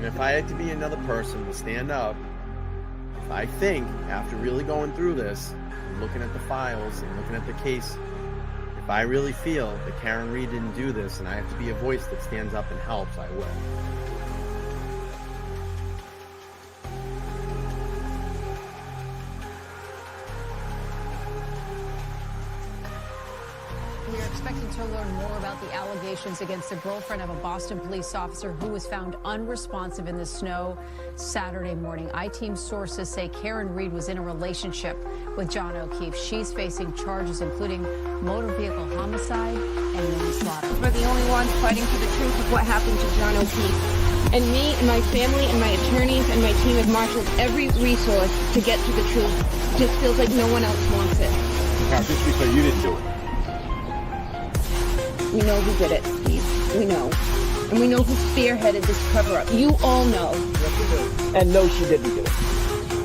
And if I had to be another person to stand up, if I think, after really going through this, and looking at the files and looking at the case, if I really feel that Karen Reed didn't do this and I have to be a voice that stands up and helps, I will. We are expecting to learn more about the allegations against the girlfriend of a Boston police officer who was found unresponsive in the snow Saturday morning. I-Team sources say Karen Reed was in a relationship with John O'Keefe. She's facing charges including motor vehicle homicide and manslaughter. We're the only ones fighting for the truth of what happened to John O'Keefe. And me and my family and my attorneys and my team have marshaled every resource to get to the truth. Just feels like no one else wants it. Just because you didn't do it. We know who did it, Steve. We know. And we know who spearheaded this cover-up. You all know. And no, she didn't do it.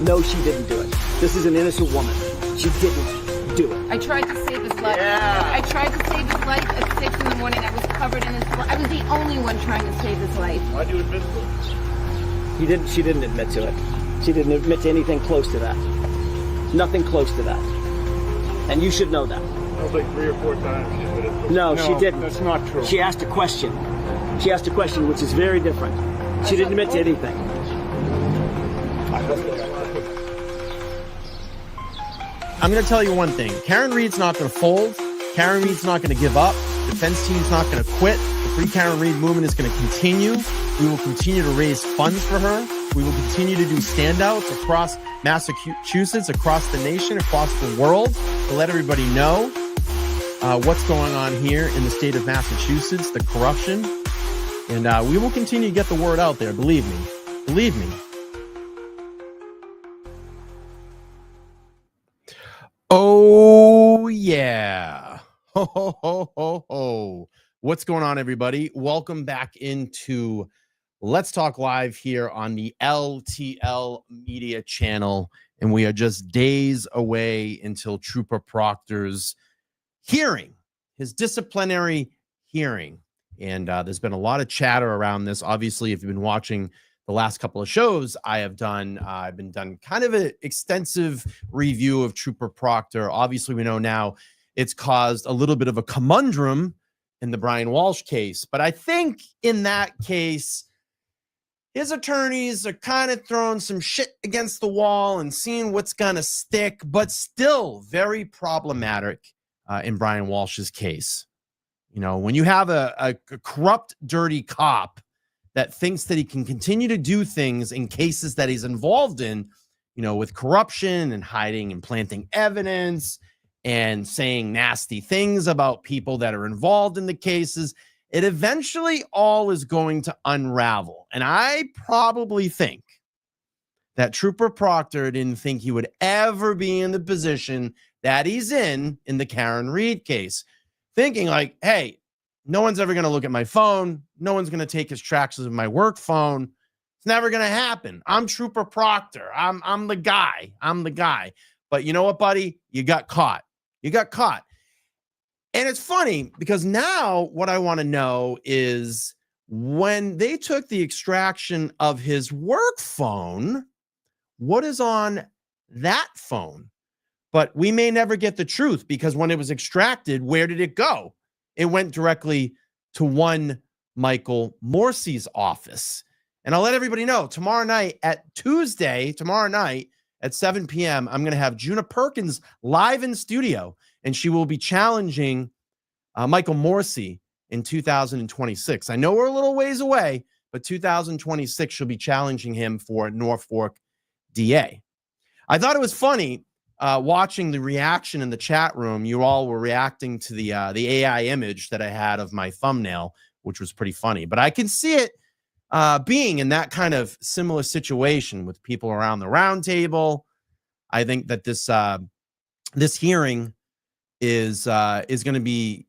No, she didn't do it. This is an innocent woman. She didn't do it. I tried to save his life. Yeah. I tried to save his life at 6 in the morning. I was covered in his blood. I was the only one trying to save his life. Why'd you admit to it? She didn't admit to it. She didn't admit to anything close to that. Nothing close to that. And you should know that. That was like 3 or 4 times she admitted to it. No, she didn't. That's not true. She asked a question. She asked a question, which is very different. She didn't admit to anything. I'm going to tell you one thing. Karen Reed's not going to fold. Karen Reed's not going to give up. Defense team's not going to quit. The Free Karen Reed movement is going to continue. We will continue to raise funds for her. We will continue to do standouts across Massachusetts, across the nation, across the world to let everybody know what's going on here in the state of Massachusetts, the corruption. And we will continue to get the word out there. Believe me. Believe me. Oh, yeah. Ho, ho, ho, ho, ho. What's going on, everybody? Welcome back into Let's Talk Live here on the LTL Media channel. And we are just days away until Trooper Proctor's hearing, his disciplinary hearing. And there's been a lot of chatter around this. Obviously, if you've been watching the last couple of shows I've been done kind of an extensive review of Trooper Proctor. Obviously, we know now it's caused a little bit of a conundrum in the Brian Walsh case. But I think in that case, his attorneys are kind of throwing some shit against the wall and seeing what's going to stick, but still very problematic in Brian Walsh's case. You know, when you have a corrupt, dirty cop that thinks that he can continue to do things in cases that he's involved in, you know, with corruption and hiding and planting evidence and saying nasty things about people that are involved in the cases, it eventually all is going to unravel. And I probably think that Trooper Proctor didn't think he would ever be in the position that he's in the Karen Reed case, thinking like, hey, no one's ever going to look at my phone. No one's going to take extractions of my work phone. It's never going to happen. I'm Trooper Proctor. I'm the guy. I'm the guy. But you know what, buddy? You got caught. You got caught. And it's funny because now what I want to know is when they took the extraction of his work phone, what is on that phone? But we may never get the truth because when it was extracted, where did it go? It went directly to one Michael Morsi's office. And I'll let everybody know tomorrow night at 7 p.m., I'm going to have Juna Perkins live in studio, and she will be challenging Michael Morsi in 2026. I know we're a little ways away, but 2026, she'll be challenging him for Norfolk DA. I thought it was funny watching the reaction in the chat room. You all were reacting to the AI image that I had of my thumbnail, which was pretty funny. But I can see it being in that kind of similar situation with people around the round table. I think that this hearing is going to be,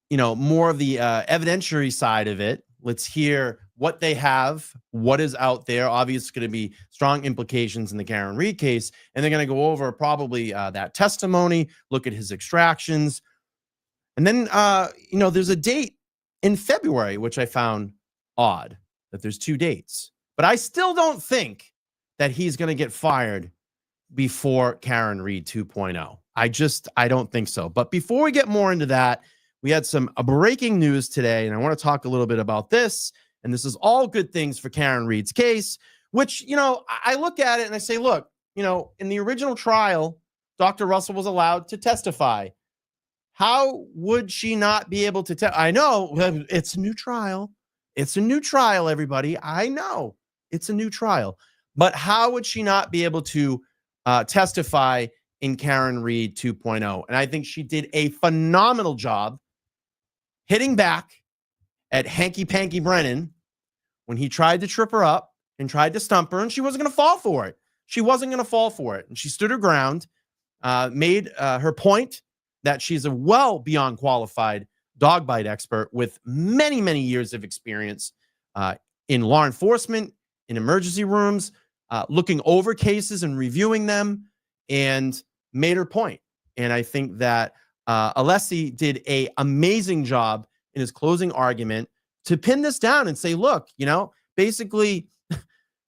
you know, more of the evidentiary side of it. Let's hear what they have, what is out there. Obviously, it's going to be strong implications in the Karen Reed case, and they're going to go over probably that testimony, look at his extractions, and then you know, there's a date in February which I found odd. that there's 2 dates. But I still don't think that he's going to get fired before Karen Reed 2.0. I don't think so. But before we get more into that, we had some breaking news today, and I want to talk a little bit about this. And this is all good things for Karen Reed's case, which, I look at it and I say, look, in the original trial, Dr. Russell was allowed to testify. How would she not be able to I know it's a new trial. It's a new trial, everybody. I know it's a new trial. But how would she not be able to testify in Karen Reed 2.0? And I think she did a phenomenal job hitting back at Hanky Panky Brennan when he tried to trip her up and tried to stump her, and she wasn't going to fall for it. She wasn't going to fall for it. And she stood her ground, made her point that she's a well beyond qualified dog bite expert with many, many years of experience in law enforcement, in emergency rooms, looking over cases and reviewing them, and made her point. And I think that Alessi did an amazing job in his closing argument to pin this down and say, look, basically,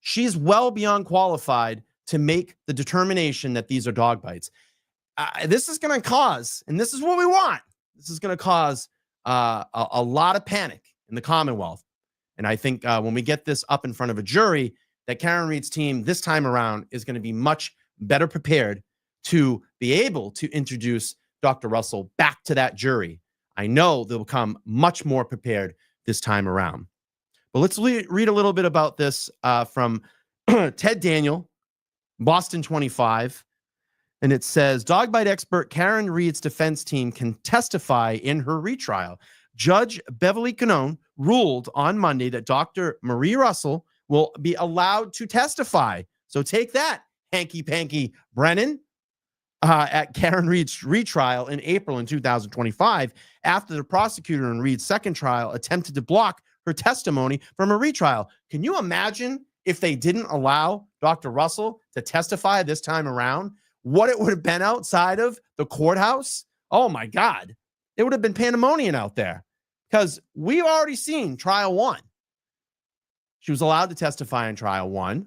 she's well beyond qualified to make the determination that these are dog bites. This is going to cause, and this is what we want, this is going to cause a lot of panic in the Commonwealth. And I think when we get this up in front of a jury, that Karen Reed's team this time around is going to be much better prepared to be able to introduce Dr. Russell back to that jury. I know they'll come much more prepared this time around. But let's read a little bit about this from Ted Daniel, Boston 25. And it says, dog bite expert Karen Reed's defense team can testify in her retrial. Judge Beverly Canone ruled on Monday that Dr. Marie Russell will be allowed to testify. So take that, Hanky Panky Brennan, at Karen Reed's retrial in April in 2025, after the prosecutor in Reed's second trial attempted to block her testimony from a retrial. Can you imagine if they didn't allow Dr. Russell to testify this time around? What it would have been outside of the courthouse? Oh my God. It would have been pandemonium out there, because we've already seen trial 1. She was allowed to testify in trial 1.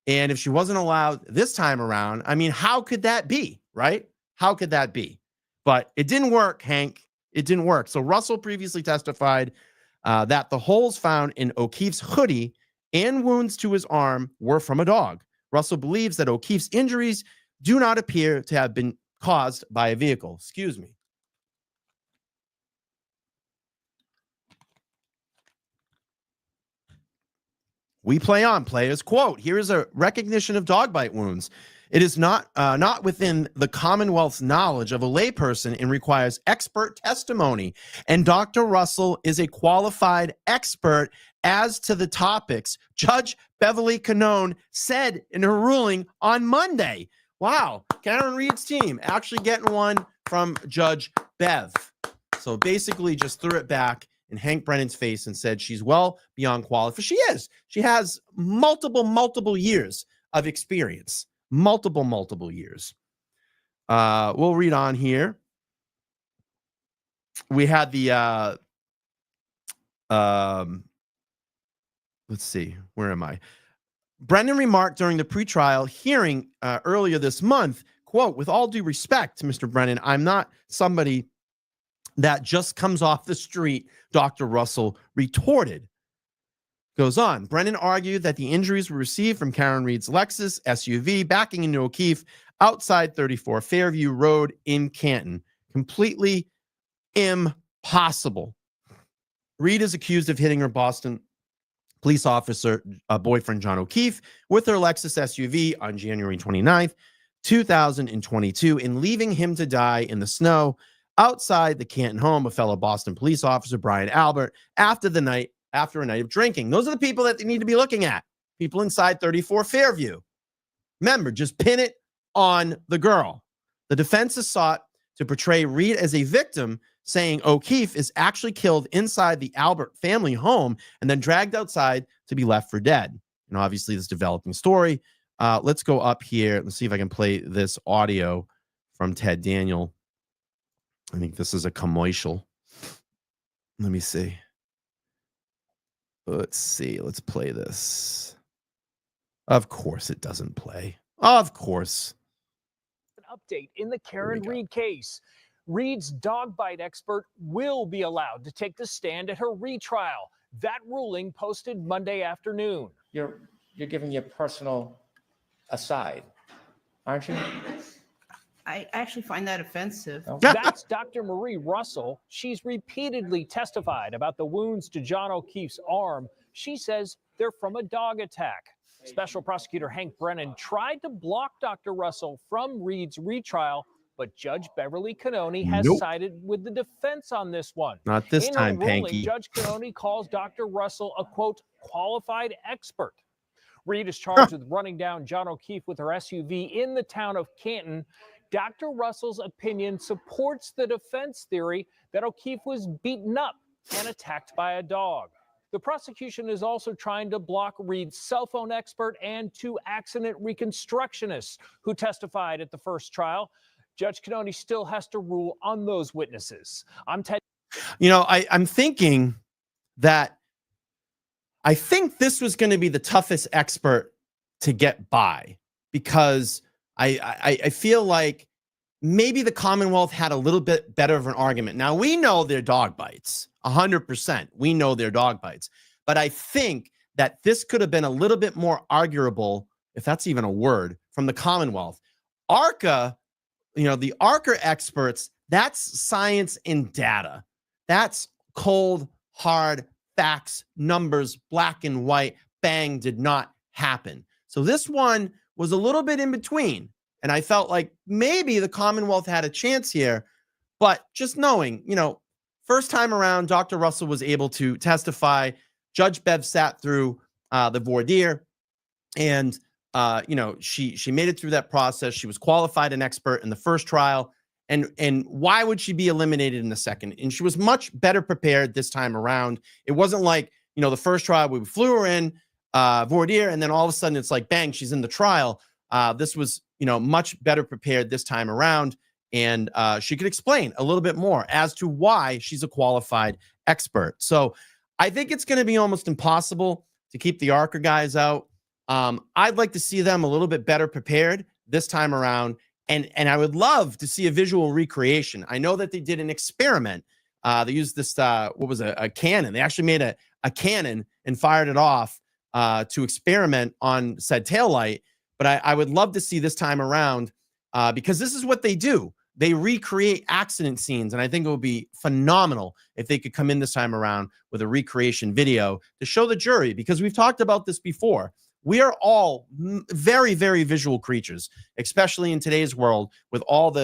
And if she wasn't allowed this time around, I mean, how could that be, right? How could that be? But it didn't work, Hank. It didn't work. So Russell previously testified that the holes found in O'Keefe's hoodie and wounds to his arm were from a dog. Russell believes that O'Keefe's injuries do not appear to have been caused by a vehicle. Excuse me. We play on, players. Quote, here is a recognition of dog bite wounds. It is not within the Commonwealth's knowledge of a layperson and requires expert testimony. And Dr. Russell is a qualified expert as to the topics, Judge Beverly Canone said in her ruling on Monday. Wow, Karen Reed's team actually getting one from Judge Bev. So basically just threw it back in Hank Brennan's face and said she's well beyond qualified. She is. She has multiple years of experience. Multiple years. We'll read on here. We had the let's see, where am I? Brennan remarked during the pretrial hearing earlier this month, quote, with all due respect to Mr. Brennan, I'm not somebody that just comes off the street, Dr. Russell retorted. Goes on. Brennan argued that the injuries were received from Karen Reed's Lexus SUV backing into O'Keefe outside 34 Fairview Road in Canton. Completely impossible. Reed is accused of hitting her Boston police officer boyfriend John O'Keefe with her Lexus SUV on January 29th, 2022, and leaving him to die in the snow outside the Canton home of fellow Boston police officer Brian Albert after a night of drinking. Those are the people that they need to be looking at. People inside 34 Fairview. Remember, just pin it on the girl. The defense has sought to portray Reed as a victim, saying O'Keefe is actually killed inside the Albert family home and then dragged outside to be left for dead. And obviously this developing story. Let's go up here. Let's see if I can play this audio from Ted Daniel. I think this is a commercial. Let me see. Let's see. Let's play this. Of course it doesn't play. Of course. An update in the Karen Reed case. Reed's dog bite expert will be allowed to take the stand at her retrial. That ruling posted Monday afternoon. You're giving your personal aside, aren't you? I actually find that offensive. No? That's Dr. Marie Russell. She's repeatedly testified about the wounds to John O'Keefe's arm. She says they're from a dog attack. Special prosecutor Hank Brennan tried to block Dr. Russell from Reed's retrial, but Judge Beverly Cannoni has sided with the defense on this one. Not this In time, her ruling, Panky. Judge Cannoni calls Dr. Russell a, quote, qualified expert. Reed is charged with running down John O'Keefe with her SUV in the town of Canton. Dr. Russell's opinion supports the defense theory that O'Keefe was beaten up and attacked by a dog. The prosecution is also trying to block Reed's cell phone expert and 2 accident reconstructionists who testified at the first trial. Judge Cannoni still has to rule on those witnesses. I'm Ted. You know, I'm thinking that I think this was going to be the toughest expert to get by, because I feel like maybe the Commonwealth had a little bit better of an argument. Now, we know they're dog bites, 100%. We know they're dog bites. But I think that this could have been a little bit more arguable, if that's even a word, from the Commonwealth. ARCA, you know, the ARCA experts, that's science and data. That's cold, hard facts, numbers, black and white, bang, did not happen. So this one was a little bit in between. And I felt like maybe the Commonwealth had a chance here, but just knowing, you know, first time around, Dr. Russell was able to testify. Judge Bev sat through the voir dire, and you know, she made it through that process. She was qualified an expert in the first trial. And why would she be eliminated in the second? And she was much better prepared this time around. It wasn't like, you know, the first trial we flew her in, voir dire, and then all of a sudden it's like, bang, she's in the trial. This was, you know, much better prepared this time around. And she could explain a little bit more as to why she's a qualified expert. So I think it's going to be almost impossible to keep the ARCA guys out. I'd like to see them a little bit better prepared this time around. And I would love to see a visual recreation. I know that they did an experiment. They used this, what was a cannon. They actually made a cannon and fired it off to experiment on said taillight. But I would love to see this time around because this is what they do. They recreate accident scenes. And I think it would be phenomenal if they could come in this time around with a recreation video to show the jury, because we've talked about this before. We are all very, very visual creatures, especially in today's world with all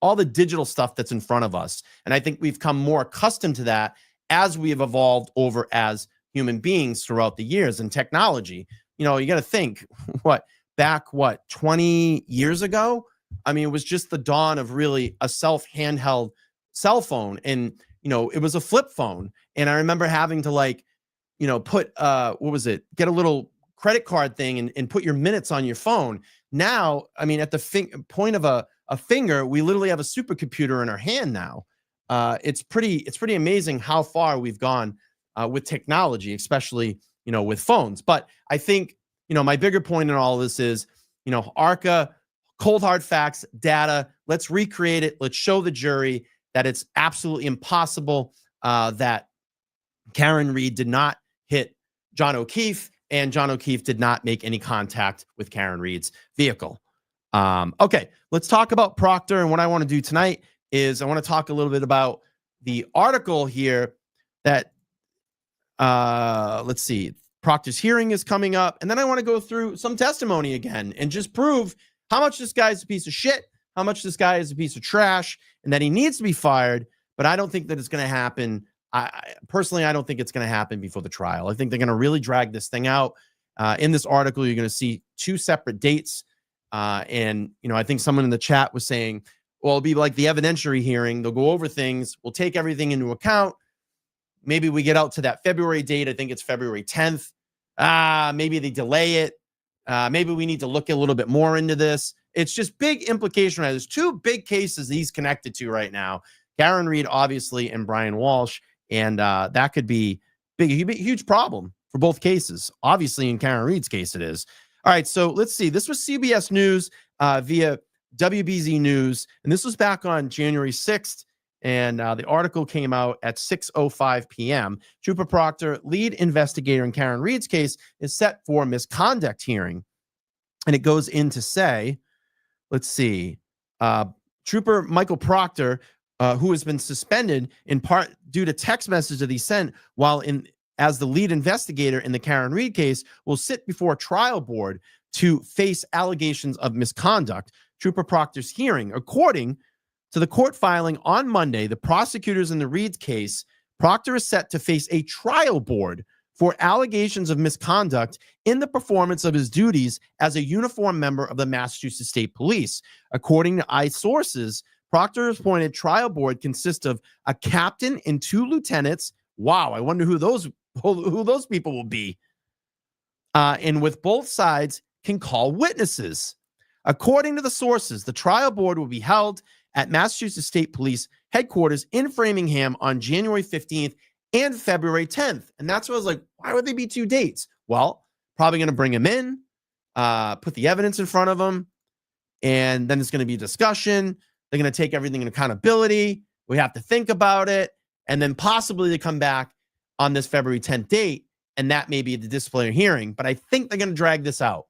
all the digital stuff that's in front of us. And I think we've come more accustomed to that as we have evolved over as human beings throughout the years. And technology, you know, you got to think back 20 years ago? I mean, it was just the dawn of really a handheld cell phone. And, you know, it was a flip phone. And I remember having to put, get a little credit card thing and put your minutes on your phone. Now, I mean, at the point of a finger, we literally have a supercomputer in our hand now. It's pretty amazing how far we've gone with technology, especially, you know, with phones. But I think, you know, my bigger point in all of this is, you know, ARCA, cold hard facts, data, let's recreate it. Let's show the jury that it's absolutely impossible that Karen Reed did not hit John O'Keefe, and John O'Keefe did not make any contact with Karen Reed's vehicle. Okay, let's talk about Proctor. And what I want to do tonight is I want to talk a little bit about the article here that, let's see, Proctor's hearing is coming up. And then I want to go through some testimony again and just prove how much this guy is a piece of shit, how much this guy is a piece of trash, and that he needs to be fired. But I don't think that it's going to happen. Personally, I don't think it's going to happen before the trial. I think they're going to really drag this thing out. In this article, you're going to see 2 separate dates. And, you know, I think someone in the chat was saying, well, it'll be like the evidentiary hearing. They'll go over things. We'll take everything into account. Maybe we get out to that February date. I think it's February 10th. Maybe they delay it. Maybe we need to look a little bit more into this. It's just big implication. Right? There's 2 big cases he's connected to right now. Karen Reed, obviously, and Brian Walsh. And that could be huge problem for both cases. Obviously, in Karen Reed's case, it is. All right, so let's see. This was CBS News via WBZ News, and this was back on January 6th, and the article came out at 6:05 p.m. Trooper Proctor, lead investigator in Karen Reed's case, is set for misconduct hearing, and it goes in to say, let's see, Trooper Michael Proctor, who has been suspended in part due to text messages that he sent while as the lead investigator in the Karen Reed case, will sit before a trial board to face allegations of misconduct. Trooper Proctor's hearing, according to the court filing on Monday, the prosecutors in the Reed case, Proctor is set to face a trial board for allegations of misconduct in the performance of his duties as a uniformed member of the Massachusetts State Police. According to iSources, Proctor's appointed trial board consists of a captain and 2 lieutenants. Wow, I wonder who those people will be. And with both sides can call witnesses. According to the sources, the trial board will be held at Massachusetts State Police headquarters in Framingham on January 15th and February 10th. And that's what I was like, why would they be 2 dates? Well, probably going to bring him in, put the evidence in front of him, and then it's going to be a discussion. They're going to take everything in accountability. We have to think about it. And then possibly they come back on this February 10th date, and that may be the disciplinary hearing. But I think they're going to drag this out.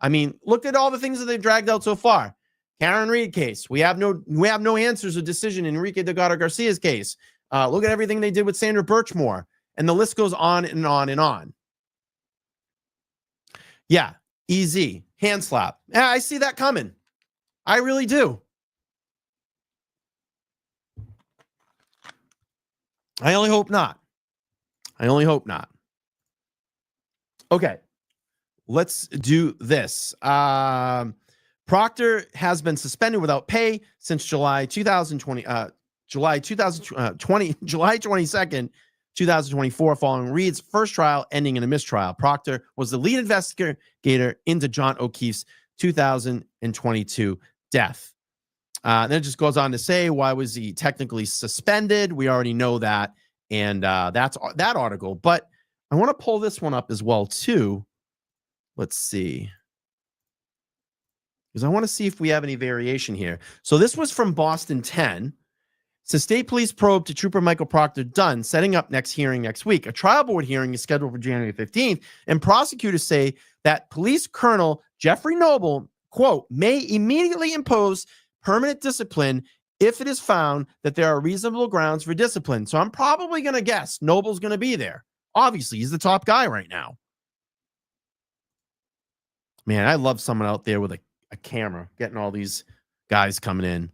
I mean, look at all the things that they've dragged out so far. Karen Reed case. We have no answers or decision in Enrique Delgado Garcia's case. Look at everything they did with Sandra Birchmore. And the list goes on and on and on. Yeah, easy. Hand slap. Yeah, I see that coming. I really do. I only hope not. Okay, let's do this. Proctor has been suspended without pay since July 22nd, 2024, following Reed's first trial ending in a mistrial. Proctor was the lead investigator into John O'Keefe's 2022 death. Then it just goes on to say, why was he technically suspended? We already know that, and that's that article. But I want to pull this one up as well, too. Let's see. Because I want to see if we have any variation here. So this was from Boston 10. So State Police probe to Trooper Michael Proctor done, setting up next hearing next week. A trial board hearing is scheduled for January 15th, and prosecutors say that Police Colonel Jeffrey Noble, quote, may immediately impose permanent discipline if it is found that there are reasonable grounds for discipline. So I'm probably going to guess Noble's going to be there. Obviously, he's the top guy right now. Man, I love someone out there with a camera getting all these guys coming in.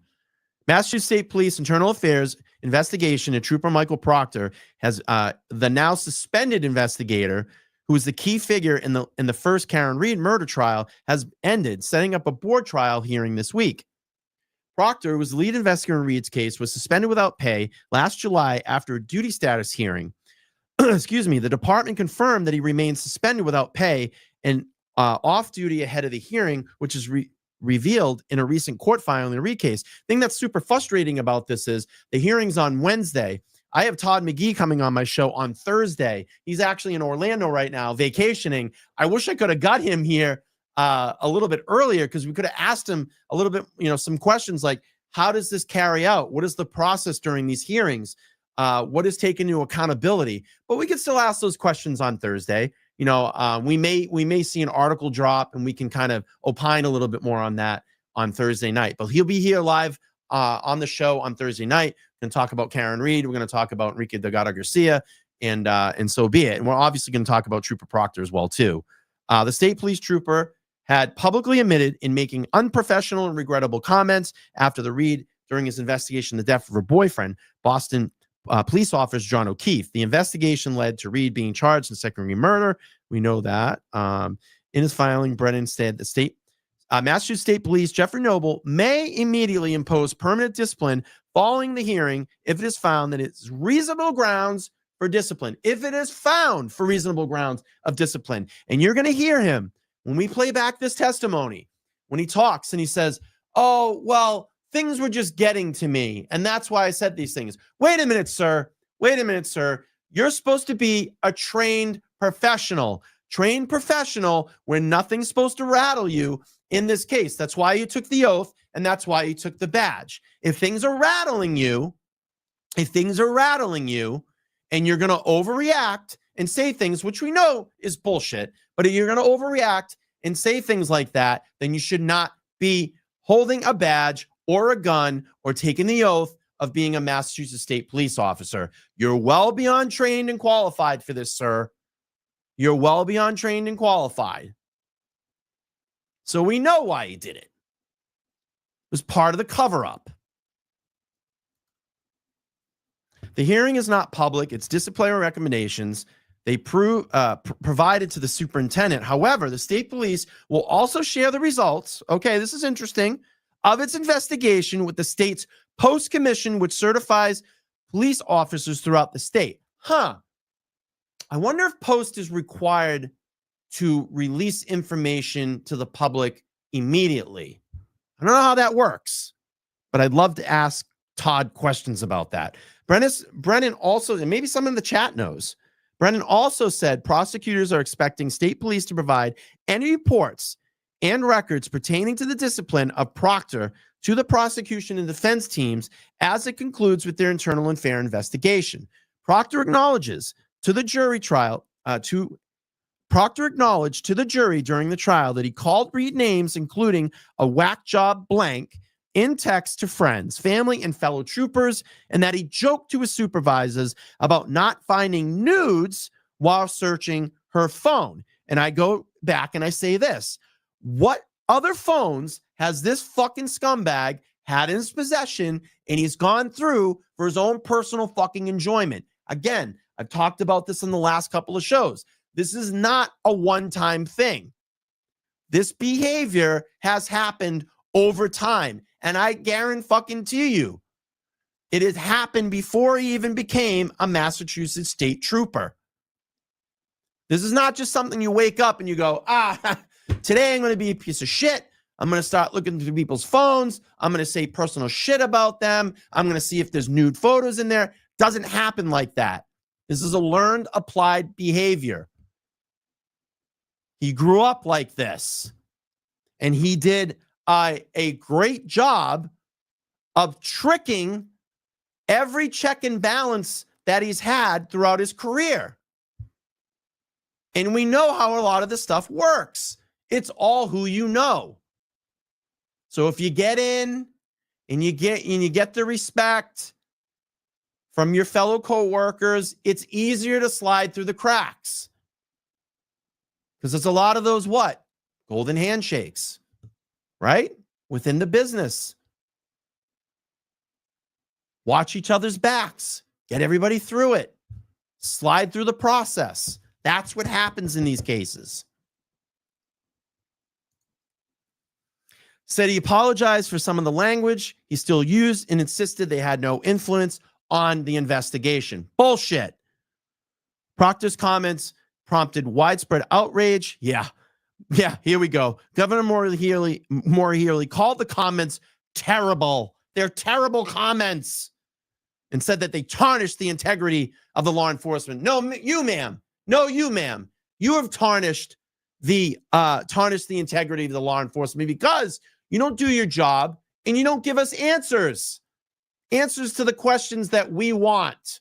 Massachusetts State Police Internal Affairs investigation into Trooper Michael Proctor has the now suspended investigator, who was the key figure in the first Karen Reed murder trial, has ended, setting up a board trial hearing this week. Proctor, who was the lead investigator in Reed's case, was suspended without pay last July after a duty status hearing. Excuse me. The department confirmed that he remains suspended without pay and off duty ahead of the hearing, which is revealed in a recent court filing in the Reed case. The thing that's super frustrating about this is the hearing's on Wednesday. I have Todd McGee coming on my show on Thursday. He's actually in Orlando right now, vacationing. I wish I could have got him here a little bit earlier, because we could have asked him a little bit, some questions like, how does this carry out? What is the process during these hearings? What is taken into accountability? But we can still ask those questions on Thursday. We may see an article drop, and we can kind of opine a little bit more on that on Thursday night. But he'll be here live on the show on Thursday night. We're going to talk about Karen Reed. We're going to talk about Enrique Delgado Garcia, and so be it. And we're obviously going to talk about Trooper Proctor as well, too. The state police trooper had publicly admitted in making unprofessional and regrettable comments after the Reed during his investigation of the death of her boyfriend, Boston police officer John O'Keefe. The investigation led to Reed being charged in second-degree murder. We know that. In his filing, Brennan said the Massachusetts State Police Jeffrey Noble may immediately impose permanent discipline following the hearing if it is found that it's reasonable grounds for discipline. If it is found for reasonable grounds of discipline. And you're going to hear him when we play back this testimony, when he talks and he says, oh, well, things were just getting to me, and that's why I said these things. Wait a minute, sir. You're supposed to be a trained professional. Trained professional where nothing's supposed to rattle you in this case. That's why you took the oath, and that's why you took the badge. If things are rattling you, and you're going to overreact and say things, which we know is bullshit, but if you're going to overreact and say things like that, then you should not be holding a badge or a gun or taking the oath of being a Massachusetts State Police officer. You're well beyond trained and qualified for this, sir. You're well beyond trained and qualified. So we know why he did it. It was part of the cover-up. The hearing is not public. It's disciplinary recommendations. They provided to the superintendent. However, the state police will also share the results, okay, this is interesting, of its investigation with the state's post commission, which certifies police officers throughout the state. I wonder if post is required to release information to the public immediately. I don't know how that works, but I'd love to ask Todd questions about that. Brennan also, and maybe someone in the chat knows, Brennan also said prosecutors are expecting state police to provide any reports and records pertaining to the discipline of Proctor to the prosecution and defense teams as it concludes with their internal and fair investigation. Proctor acknowledged to the jury during the trial that he called Reed names, including a whack job blank, in text to friends, family, and fellow troopers, and that he joked to his supervisors about not finding nudes while searching her phone. And I go back and I say this: what other phones has this fucking scumbag had in his possession and he's gone through for his own personal fucking enjoyment? Again, I've talked about this in the last couple of shows. This is not a one-time thing. This behavior has happened over time. And I guarantee you, it has happened before he even became a Massachusetts state trooper. This is not just something you wake up and you go, today I'm going to be a piece of shit. I'm going to start looking through people's phones. I'm going to say personal shit about them. I'm going to see if there's nude photos in there. Doesn't happen like that. This is a learned, applied behavior. He grew up like this, and he did a great job of tricking every check and balance that he's had throughout his career. And we know how a lot of this stuff works. It's all who you know. So if you get in and you get the respect from your fellow coworkers, it's easier to slide through the cracks. Because there's a lot of those golden handshakes, right? Within the business. Watch each other's backs. Get everybody through it. Slide through the process. That's what happens in these cases. Said he apologized for some of the language he still used and insisted they had no influence on the investigation. Bullshit. Proctor's comments prompted widespread outrage. Yeah, here we go. Governor Maura Healey called the comments terrible. They're terrible comments, and said that they tarnished the integrity of the law enforcement. No, you, ma'am. No, you, ma'am. You have tarnished the integrity of the law enforcement because you don't do your job and you don't give us answers to the questions that we want.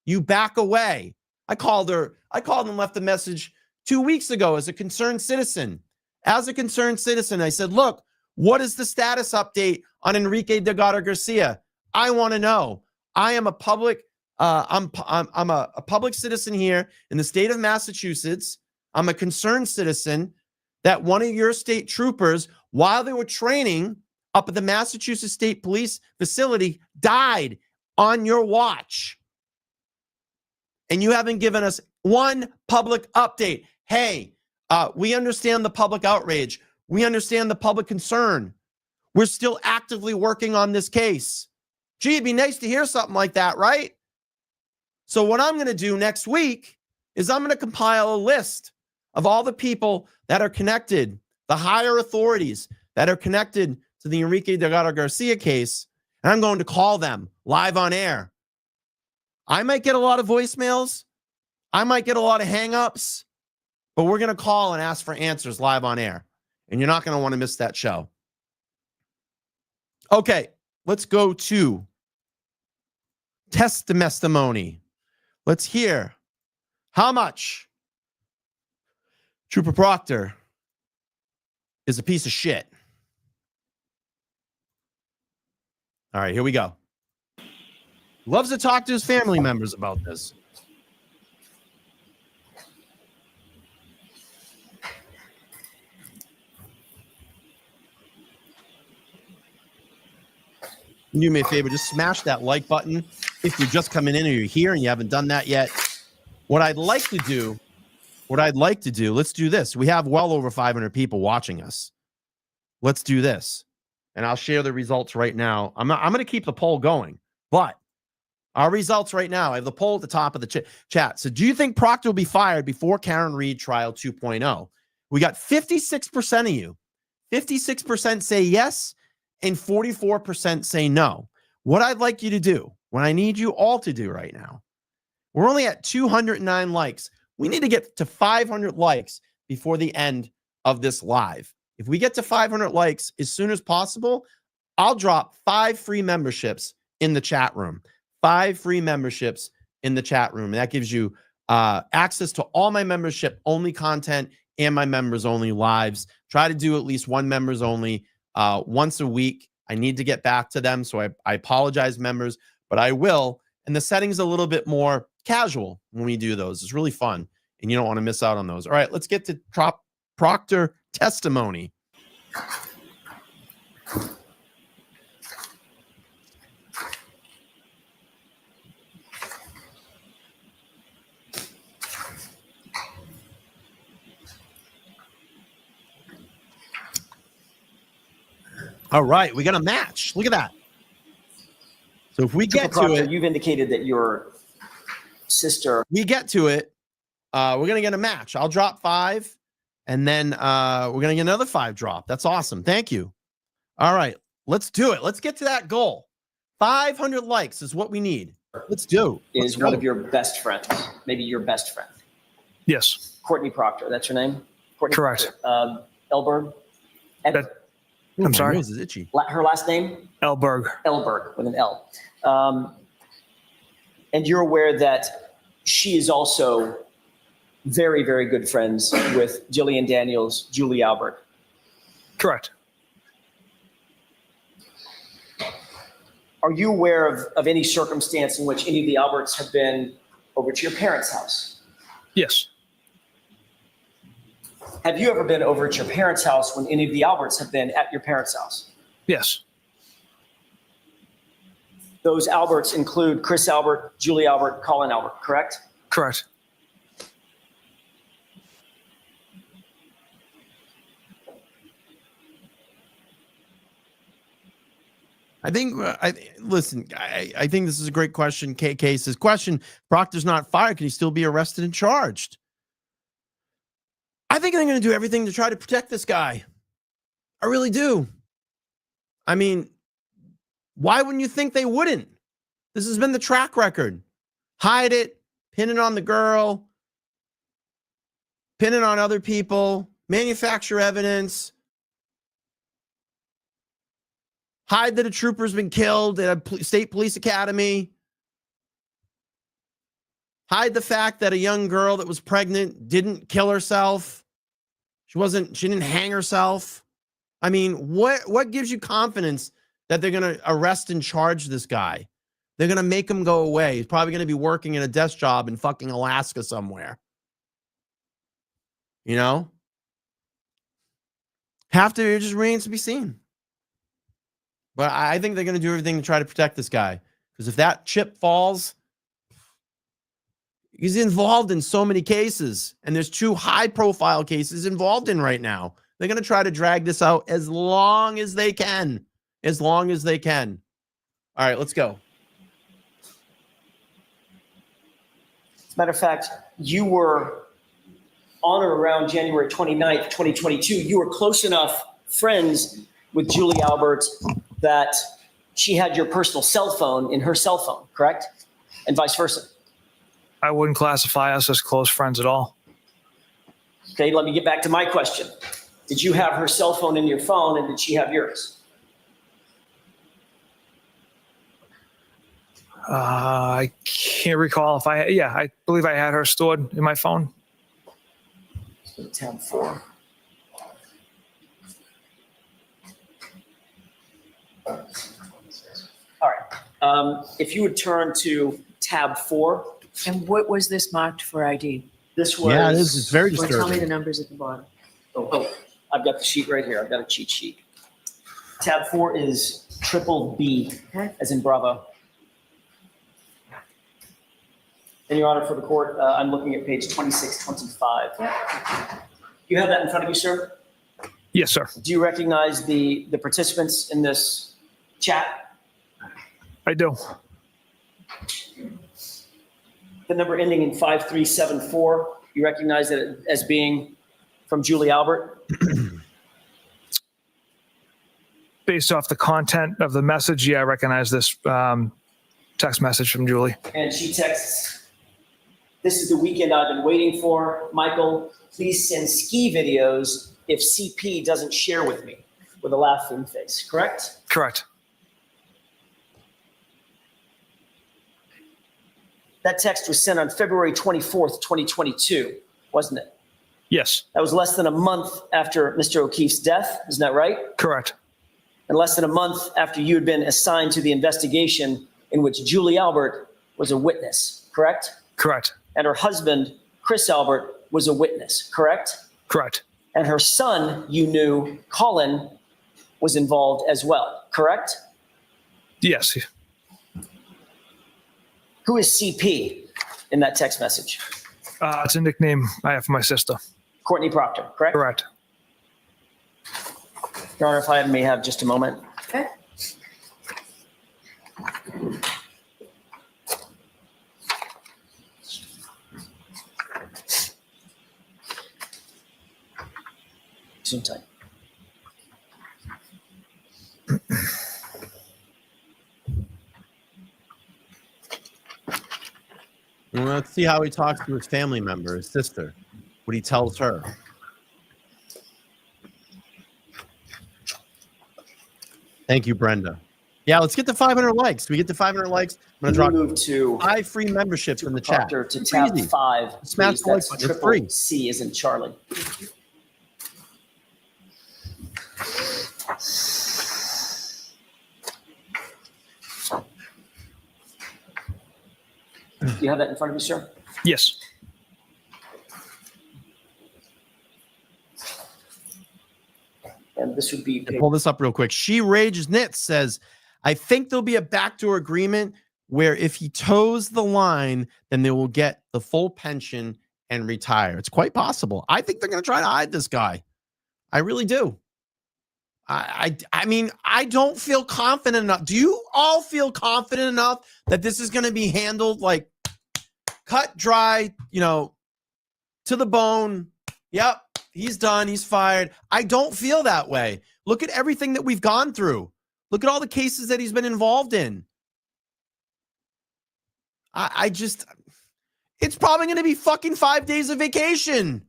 You back away. I called and left a message 2 weeks ago as a concerned citizen. As a concerned citizen, I said, look, what is the status update on Enrique Delgado Garcia? I want to know. I am a public I'm a public citizen here in the state of Massachusetts. I'm a concerned citizen that one of your state troopers, while they were training up at the Massachusetts State Police facility, died on your watch. And you haven't given us one public update. Hey, we understand the public outrage. We understand the public concern. We're still actively working on this case. Gee, it'd be nice to hear something like that, right? So what I'm going to do next week is I'm going to compile a list of all the people that are connected, the higher authorities that are connected to the Enrique Delgado Garcia case, and I'm going to call them live on air. I might get a lot of voicemails. I might get a lot of hang-ups, but we're going to call and ask for answers live on air. And you're not going to want to miss that show. Okay, let's go to testimony. Let's hear how much Trooper Proctor is a piece of shit. All right, here we go. Loves to talk to his family members about this. Do me a favor, just smash that like button if you're just coming in or you're here and you haven't done that yet. What I'd like to do, let's do this. We have well over 500 people watching us. Let's do this. And I'll share the results right now. I'm going to keep the poll going, but our results right now, I have the poll at the top of the chat. So do you think Proctor will be fired before Karen Read trial 2.0? We got 56% of you. 56% say yes, and 44% say no. What I'd like you to do, what I need you all to do right now, we're only at 209 likes. We need to get to 500 likes before the end of this live. If we get to 500 likes as soon as possible, I'll drop 5 free memberships in the chat room. 5 free memberships in the chat room. And that gives you access to all my membership only content and my members only lives. Try to do at least one members only once a week. I need to get back to them, so I apologize, members, but I will. And the setting's a little bit more casual when we do those. It's really fun, and you don't want to miss out on those. All right, let's get to Proctor testimony. All right, we got a match. Look at that. So if we get to it, you've indicated that your sister. We get to it. We're gonna get a match. I'll drop 5, and then we're gonna get another 5 drop. That's awesome. Thank you. All right, let's do it. Let's get to that goal. 500 likes is what we need. Let's do. Is one of your best friends, maybe your best friend. Yes. Courtney Proctor. That's her name. Courtney Correct. Proctor. Elberg. I'm sorry. My nose is itchy. Her last name? Elberg. Elberg with an L. And you're aware that she is also very, very good friends with Jillian Daniels, Julie Albert. Correct. Are you aware of any circumstance in which any of the Alberts have been over to your parents' house? Yes. Have you ever been over at your parents' house when any of the Alberts have been at your parents' house? Yes. Those Alberts include Chris Albert, Julie Albert, Colin Albert, correct? Correct. I think, listen, I think this is a great question. Case's question, Proctor's not fired. Can he still be arrested and charged? I think they're going to do everything to try to protect this guy. I really do. I mean, why wouldn't you think they wouldn't? This has been the track record. Hide it, pin it on the girl, pin it on other people, manufacture evidence, hide that a trooper's been killed at a state police academy, hide the fact that a young girl that was pregnant didn't kill herself. She didn't hang herself. I mean, what gives you confidence that they're going to arrest and charge this guy? They're going to make him go away. He's probably going to be working in a desk job in fucking Alaska somewhere. You know? It just remains to be seen. But I think they're going to do everything to try to protect this guy. Because if that chip falls, he's involved in so many cases. And there's 2 high-profile cases involved in right now. They're going to try to drag this out as long as they can. As long as they can. All right, let's go. As a matter of fact, you were on or around January 29th, 2022. You were close enough friends with Julie Albert that she had your personal cell phone in her cell phone, correct? and vice versa? I wouldn't classify us as close friends at all. Okay, let me get back to my question. Did you have her cell phone in your phone, and did she have yours? I can't recall if I believe I had her stored in my phone. So tab 4. All right. If you would turn to tab 4. And what was this marked for ID? This was. Yeah, it is. It's very Or disturbing. tell me the numbers at the bottom. Oh, I've got the sheet right here. I've got a cheat sheet. Tab 4 is triple B, Okay. as in Bravo. And Your Honor, for the court, I'm looking at page 2625. You have that in front of you, sir? Yes, sir. Do you recognize the participants in this chat? I do. The number ending in 5374, you recognize that as being from Julie Albert? Based off the content of the message, yeah, I recognize this text message from Julie. And she texts, "This is the weekend I've been waiting for. Michael, please send ski videos if CP doesn't share with me," with a laughing face, correct? Correct. That text was sent on February 24th, 2022, wasn't it? Yes. That was less than a month after Mr. O'Keefe's death, isn't that right? Correct. And less than a month after you had been assigned to the investigation in which Julie Albert was a witness, correct? Correct. And her husband, Chris Albert, was a witness, correct? Correct. And her son, you knew, Colin, was involved as well, correct? Yes. Who is CP in that text message? It's a nickname I have for my sister. Courtney Proctor, correct? Correct. Your Honor, if I may have just a moment. Okay. Zoom tight. Well, let's see how he talks to his family member, his sister, what he tells her. Thank you, Brenda. Yeah, let's get to 500 likes. We get to 500 likes. I'm We'll going to move to drop 5 free memberships in the chat. Proctor to tab Easy. 5. Smash please. the like That's button. It's triple free. C as in Charlie. Do you have that in front of you, sir? Yes. And this would be Pull this up real quick. She Rages Knits says, I think there'll be a backdoor agreement where if he toes the line, then they will get the full pension and retire. It's quite possible. I think they're going to try to hide this guy. I really do. I mean, I don't feel confident enough. Do you all feel confident enough that this is going to be handled like cut dry, to the bone? Yep, he's done. He's fired. I don't feel that way. Look at everything that we've gone through. Look at all the cases that he's been involved in. It's probably going to be fucking 5 days of vacation.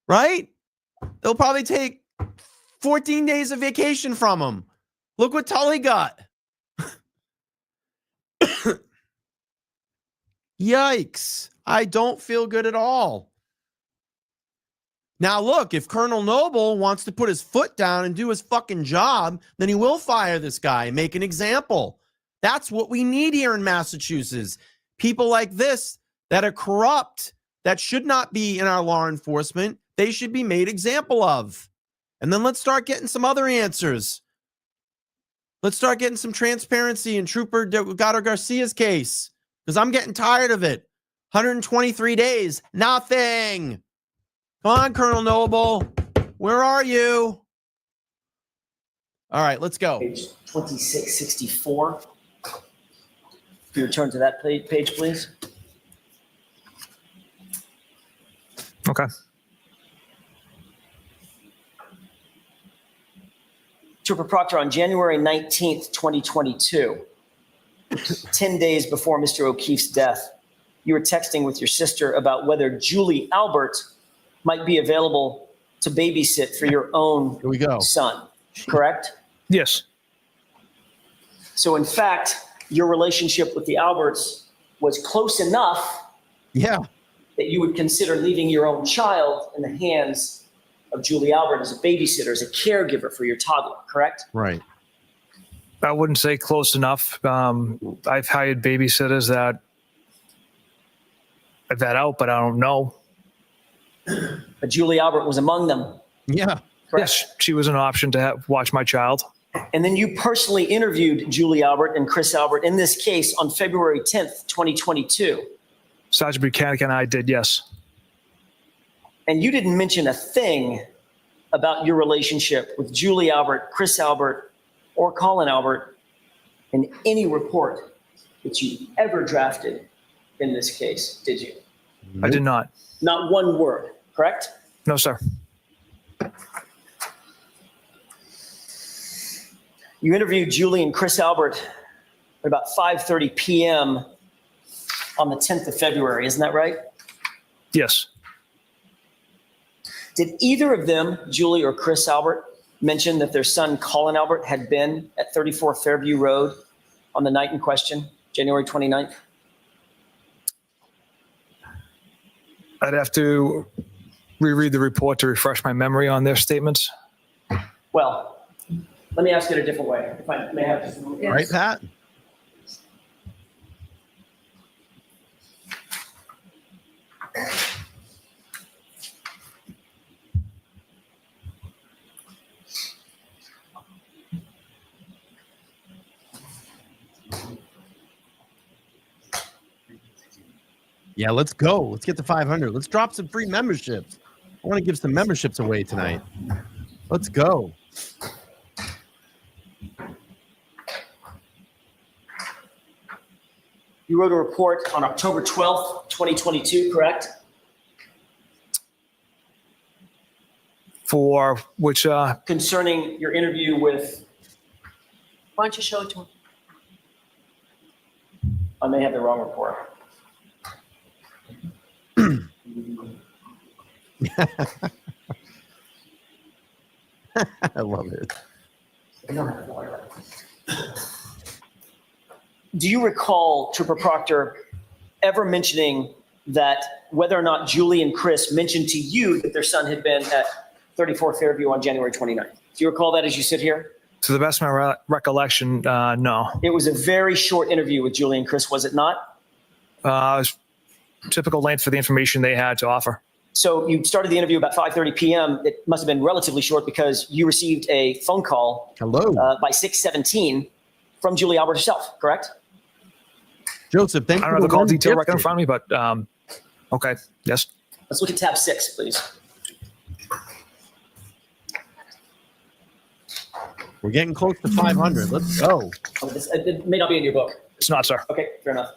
Right? They'll probably take 14 days of vacation from him. Look what Tully got. Yikes. I don't feel good at all. Now, look, if Colonel Noble wants to put his foot down and do his fucking job, then he will fire this guy and make an example. That's what we need here in Massachusetts. People like this that are corrupt, that should not be in our law enforcement, they should be made example of. And then let's start getting some other answers. Let's start getting some transparency in Trooper Delgado Garcia's case, because I'm getting tired of it. 123 days, nothing. Come on, Colonel Noble. Where are you? All right, let's go. Page 2664. If you return to that page, please. Okay. Trooper Proctor, on January 19th, 2022, 10 days before Mr. O'Keefe's death, you were texting with your sister about whether Julie Albert might be available to babysit for your own Here we go. son, correct? Yes. So in fact, your relationship with the Alberts was close enough Yeah. that you would consider leaving your own child in the hands of Julie Albert as a babysitter, as a caregiver for your toddler, correct? Right. I wouldn't say close enough. I've hired babysitters that I've had out, but I don't know. But Julie Albert was among them, Yeah. correct? Yes, she was an option to watch my child. And then you personally interviewed Julie Albert and Chris Albert in this case on February 10th, 2022. Sergeant Buchanan and I did, yes. And you didn't mention a thing about your relationship with Julie Albert, Chris Albert, or Colin Albert in any report that you ever drafted in this case, did you? I did not. Not one word, correct? No, sir. You interviewed Julie and Chris Albert at about 5:30 p.m. on the 10th of February, isn't that right? Yes. Did either of them, Julie or Chris Albert, mention that their son Colin Albert had been at 34 Fairview Road on the night in question, January 29th? I'd have to reread the report to refresh my memory on their statements. Well, let me ask it a different way, if I may have just a moment. Right, Pat? Yeah, let's go. Let's get to 500. Let's drop some free memberships. I want to give some memberships away tonight. Let's go. You wrote a report on October 12th, 2022, correct? For which, Concerning your interview with, Why don't you show it to him? I may have the wrong report. I love it. Do you recall Trooper Proctor ever mentioning that whether or not Julie and Chris mentioned to you that their son had been at 34 Fairview on January 29th? Do you recall that as you sit here? to the best of my recollection, no. It was a very short interview with Julie and Chris, was it not? It was typical length for the information they had to offer. So you started the interview about 5:30 p.m. It must have been relatively short because you received a phone call by 6:17 from Julie Albert herself, correct? Joseph, thank you. I don't have the call detail record in front of me, but okay, yes. Let's look at tab 6, please. We're getting close to 500. Let's go. Oh, it may not be in your book. It's not, sir. Okay, fair enough.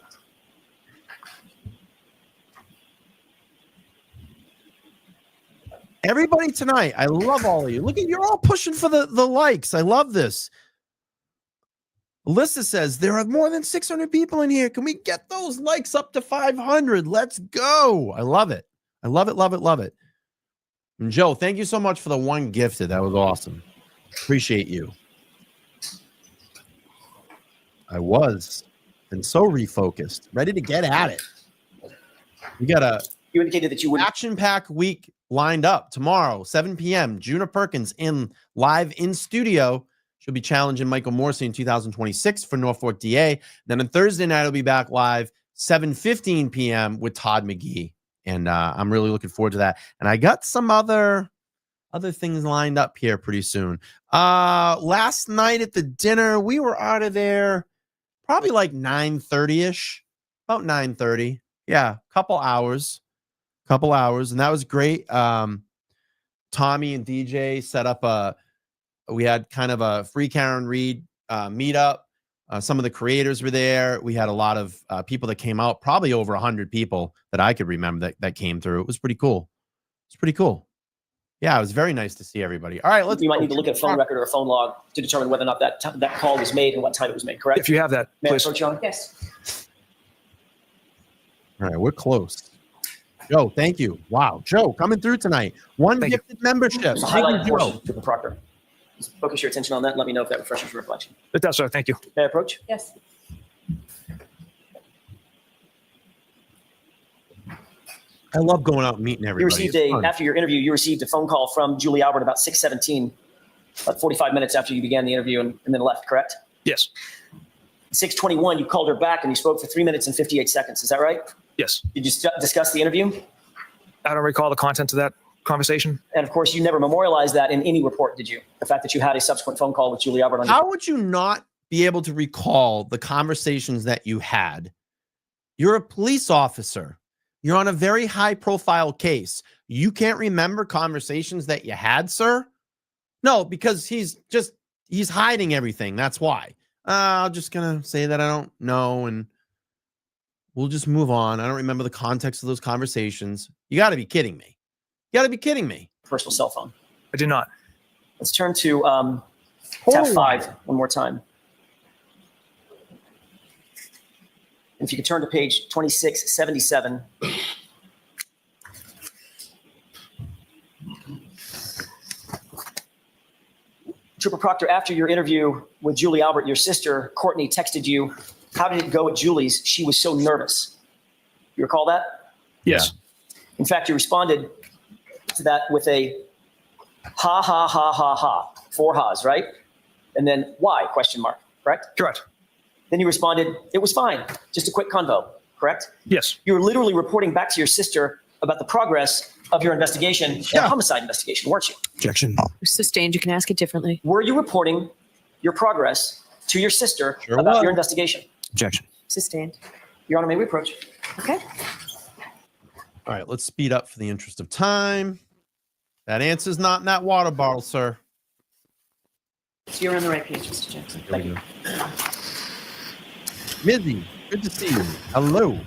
Everybody tonight, I love all of you. Look at, you're all pushing for the likes. I love this. Alyssa says, there are more than 600 people in here. Can we get those likes up to 500? Let's go. I love it. I love it, love it, love it. And Joe, thank you so much for the one gifted. That was awesome. Appreciate you. I was and so refocused, ready to get at it. We got You indicated that you would action-packed week lined up tomorrow, 7 p.m. Juna Perkins live in studio. She'll be challenging Michael Morrissey in 2026 for Norfolk DA. Then on Thursday night, I'll be back live 7:15 p.m. with Todd McGee, and I'm really looking forward to that. And I got some other things lined up here pretty soon. Last night at the dinner, we were out of there probably like 9:30ish, about 9:30. Yeah, couple hours, and that was great. Tommy and DJ set up we had kind of a free Karen Reed meetup. Some of the creators were there. We had a lot of people that came out, probably over 100 people that I could remember that came through. It was pretty cool. It's pretty cool. Yeah, it was very nice to see everybody. All right, let's. You might need to look at a phone record or a phone log to determine whether or not that call was made and what time it was made, correct? If you have that, May I please. approach you on? Yes. All right, we're close. Joe, thank you. Wow, Joe, coming through tonight. One Thank you. gifted membership. It's a Thank you, highlight Joe. portion, Trooper Proctor. Just focus your attention on that and let me know if that refreshes your reflection. It does, sir. Thank you. May I approach? Yes. I love going out and meeting You everybody. received after your interview, you received a phone call from Julie Albert about 6:17, about 45 minutes after you began the interview and then left, correct? Yes. 6:21, you called her back and you spoke for 3 minutes and 58 seconds. Is that right? Yes. Did you discuss the interview? I don't recall the content of that conversation. And of course, you never memorialized that in any report, did you? The fact that you had a subsequent phone call with Julie Albert on How would you not be able to recall the conversations that you had? You're a police officer. You're on a very high profile case. You can't remember conversations that you had, sir? No, because he's hiding everything. That's why. I'm just going to say that I don't know, and we'll just move on. I don't remember the context of those conversations. You got to be kidding me. You got to be kidding me. personal cell phone. I do not. Let's turn to tab 5 one more time. If you could turn to page 2677. Trooper Proctor, after your interview with Julie Albert, your sister, Courtney, texted you, how did it go at Julie's? She was so nervous. You recall that? Yes. In fact, you responded to that with a ha, ha, ha, ha, ha. 4 ha's, right? And then why, question mark, correct? Correct. Then you responded, it was fine. Just a quick convo, correct? Yes. You were literally reporting back to your sister about the progress of your investigation, a homicide investigation, weren't you? Objection. Sustained. You can ask it differently. Were you reporting your progress to your sister Sure about was. your investigation? Objection. Sustained. Your Honor, may we approach? Okay. All right, let's speed up for the interest of time. That answer's not in that water bottle, sir. So you're on the right page, Mr. Jackson. Here we go. Mizzy, good to see you. Hello.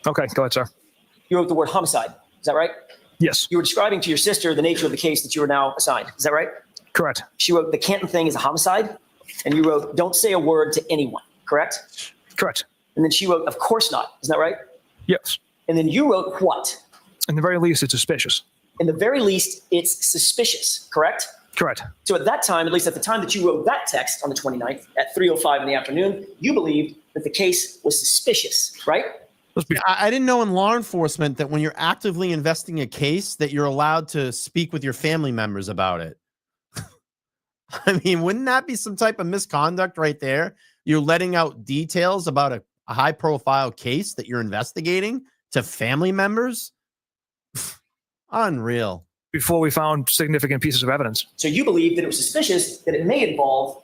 Okay, go ahead, sir. You wrote the word homicide. Is that right? Yes. You were describing to your sister the nature of the case that you are now assigned. Is that right? Correct. She wrote the Canton thing is a homicide. And you wrote, don't say a word to anyone. Correct? Correct. And then she wrote, of course not. Isn't that right? Yes. And then you wrote what? In the very least, it's suspicious. In the very least, it's suspicious. Correct? Correct. So at that time, at least at the time that you wrote that text on the 29th at 3:05 in the afternoon, you believed that the case was suspicious, right? I didn't know in law enforcement that when you're actively investigating a case that you're allowed to speak with your family members about it. I mean, wouldn't that be some type of misconduct right there? You're letting out details about a high profile case that you're investigating to family members? Unreal. Before we found significant pieces of evidence. So you believed that it was suspicious that it may involve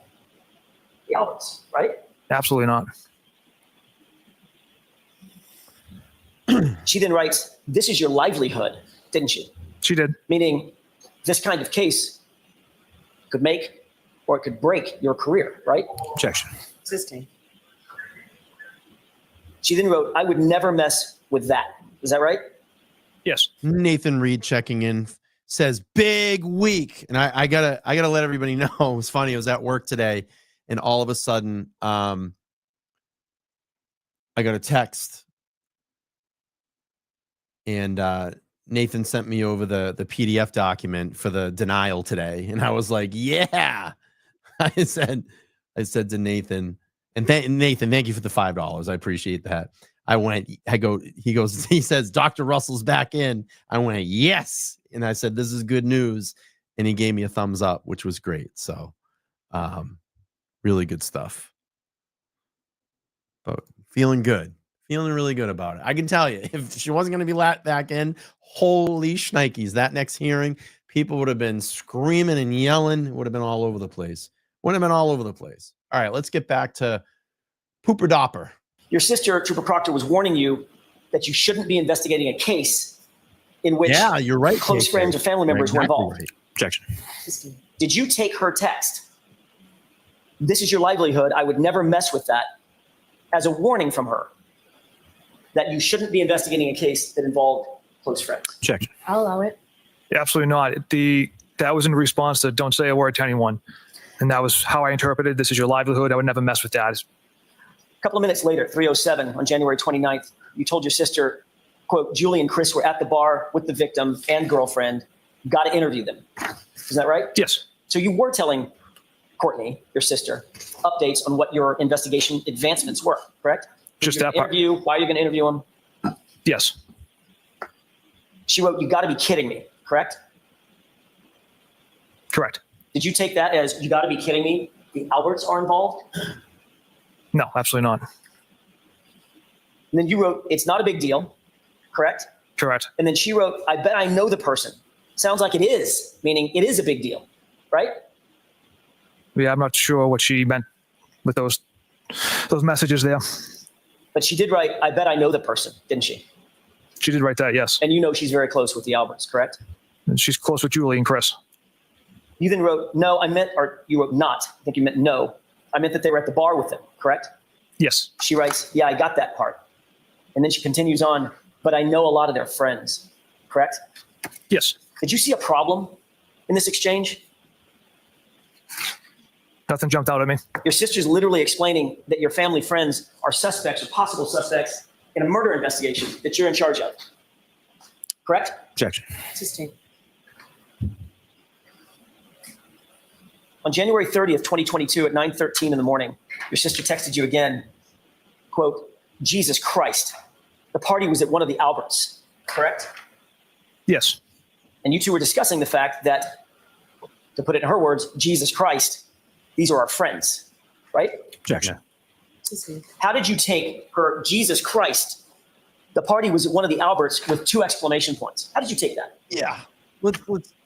the Alberts, right? Absolutely not. She then writes, this is your livelihood, didn't she? She did. Meaning this kind of case could make or it could break your career, right? Objection. Sustained. She then wrote, I would never mess with that. Is that right? Yes. Nathan Reed checking in says big week. And I gotta let everybody know. It was funny. I was at work today and all of a sudden I got a text and Nathan sent me over the PDF document for the denial today. And I was like, yeah. I said to Nathan, and Nathan, thank you for the $5. I appreciate that. He says, Dr. Russell's back in. I went, yes. And I said, this is good news. And he gave me a thumbs up, which was great. So really good stuff. But feeling good. Feeling really good about it. I can tell you, if she wasn't going to be back in, holy shnikes, that next hearing, people would have been screaming and yelling. It would have been all over the place. Would have been all over the place. All right, let's get back to Pooper Dopper. Your sister, Trooper Proctor, was warning you that you shouldn't be investigating a case in which you're right, close friends or family members were involved. Right. Objection. Did you take her text, this is your livelihood, I would never mess with that, as a warning from her? that you shouldn't be investigating a case that involved close friends? Objection. I'll allow it. Absolutely not. That was in response to don't say a word to anyone. And that was how I interpreted this is your livelihood. I would never mess with that. A couple of minutes later, 3:07 on January 29th, you told your sister, quote, Julie and Chris were at the bar with the victim and girlfriend. Got to interview them. Is that right? Yes. So you were telling Courtney, your sister, updates on what your investigation advancements were, correct? Just You're that gonna part. interview, why are you going to interview him? Yes. She wrote, you got to be kidding me, correct? Correct. Did you take that as, you got to be kidding me, the Alberts are involved? No, absolutely not. And then you wrote, it's not a big deal, correct? Correct. And then she wrote, I bet I know the person. Sounds like it is, meaning it is a big deal, right? Yeah, I'm not sure what she meant with those messages there. But she did write, I bet I know the person, didn't she? She did write that, yes. And you know she's very close with the Alberts, correct? And she's close with Julie and Chris. You then wrote, no, I meant, or you wrote not. I think you meant no. I meant that they were at the bar with them, correct? Yes. She writes, yeah, I got that part. And then she continues on, but I know a lot of their friends, correct? Yes. Did you see a problem in this exchange? Nothing jumped out at me. Your sister's literally explaining that your family friends are suspects or possible suspects in a murder investigation that you're in charge of, correct? Objection. Sustained. On January 30th, 2022 at 9:13 in the morning, your sister texted you again, quote, Jesus Christ, the party was at one of the Alberts, correct? Yes. And you two were discussing the fact that, to put it in her words, Jesus Christ, these are our friends, right? Objection. Sustained. How did you take her Jesus Christ, the party was at one of the Alberts with 2 exclamation points? How did you take that? Yeah.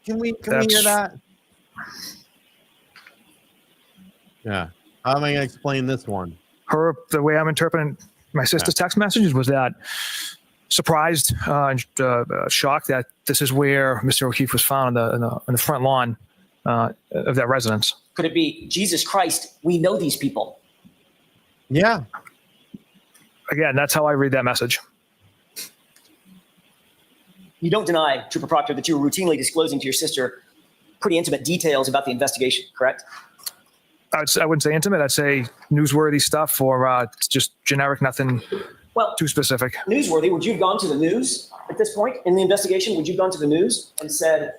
Can we hear That's- that? Yeah. How am I going to explain this one? The way I'm interpreting my sister's text messages was that surprised and shocked that this is where Mr. O'Keefe was found in the front lawn of that residence. Could it be Jesus Christ, we know these people? Yeah. Again, that's how I read that message. You don't deny, Trooper Proctor, that you were routinely disclosing to your sister pretty intimate details about the investigation, correct? I wouldn't say intimate. I'd say newsworthy stuff or just generic, nothing Well, too specific. newsworthy, would you have gone to the news at this point in the investigation? Would you have gone to the news and said,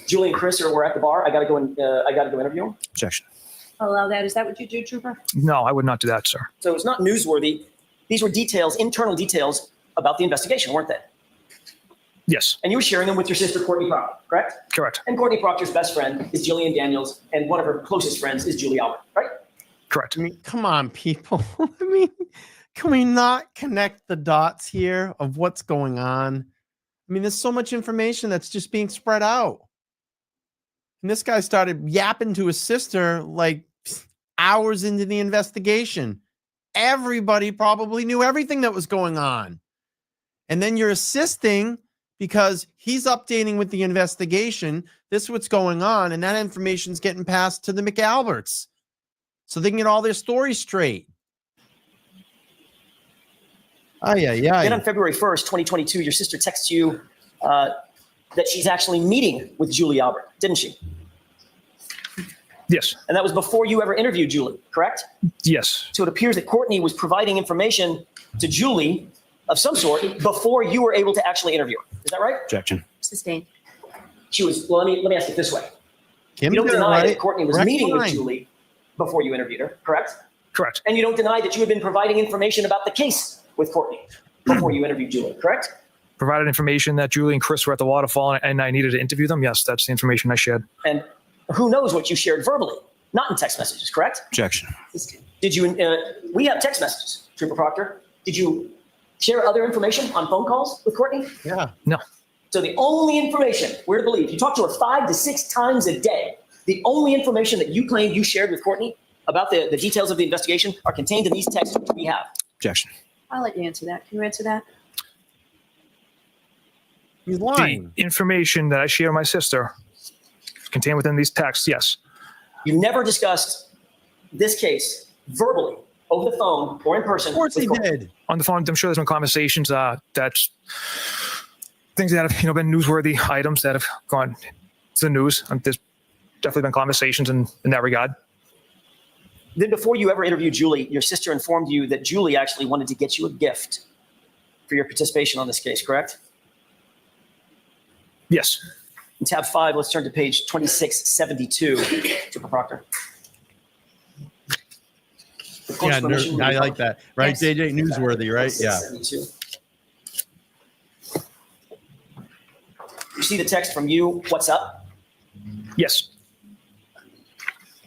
Julie and Chris were at the bar, I got to go interview them? Objection. I'll allow that. Is that what you do, Trooper? No, I would not do that, sir. So it's not newsworthy. These were details, internal details about the investigation, weren't they? Yes, And you were sharing them with your sister, Courtney Proctor, correct? correct. And Courtney Proctor's best friend is Jillian Daniels, and one of her closest friends is Julie Albert, right? Correct. I mean, come on, people. I mean, can we not connect the dots here of what's going on? I mean, there's so much information that's just being spread out. And this guy started yapping to his sister like hours into the investigation. Everybody probably knew everything that was going on. And then you're assisting because he's updating with the investigation. This is what's going on. And that information's getting passed to the McAlberts so they can get all their stories straight. Oh, yeah. Then on February 1st, 2022, your sister texts you that she's actually meeting with Julie Albert, didn't she? Yes, And that was before you ever interviewed Julie, correct? yes, So it appears that Courtney was providing information to Julie of some sort before you were able to actually interview her. Is that right? Objection. Sustained. She was, well, let me ask it this way. Kim You don't did it deny right. that Courtney was Correct meeting with line. Julie before you interviewed her, correct? correct. And you don't deny that you had been providing information about the case with Courtney before you interviewed Julie, correct? Provided information that Julie and Chris were at the waterfall and I needed to interview them. Yes, that's the information I shared. And who knows what you shared verbally, not in text messages, correct? Objection. Sustained. Did you, we have text messages, Trooper Proctor. Did you share other information on phone calls with Courtney? Yeah. No, So the only information we're to believe, you talk to her 5 to 6 times a day. The only information that you claim you shared with Courtney about the details of the investigation are contained in these texts we have. Objection. I'll let you answer that. Can you answer that? He's the lying. information that I share with my sister contained within these texts, yes. You never discussed this case verbally over the phone or in person? Of course he did. On the phone, I'm sure there's been conversations that's things that have been newsworthy items that have gone to the news. There's definitely been conversations in that regard. Then before you ever interviewed Julie, your sister informed you that Julie actually wanted to get you a gift for your participation on this case, correct? Yes. In tab 5, let's turn to page 2672, Trooper Proctor. Yeah, I like that. Right, Yes. JJ? Newsworthy, right? Yeah. 2672. You see the text from you, what's up? Yes.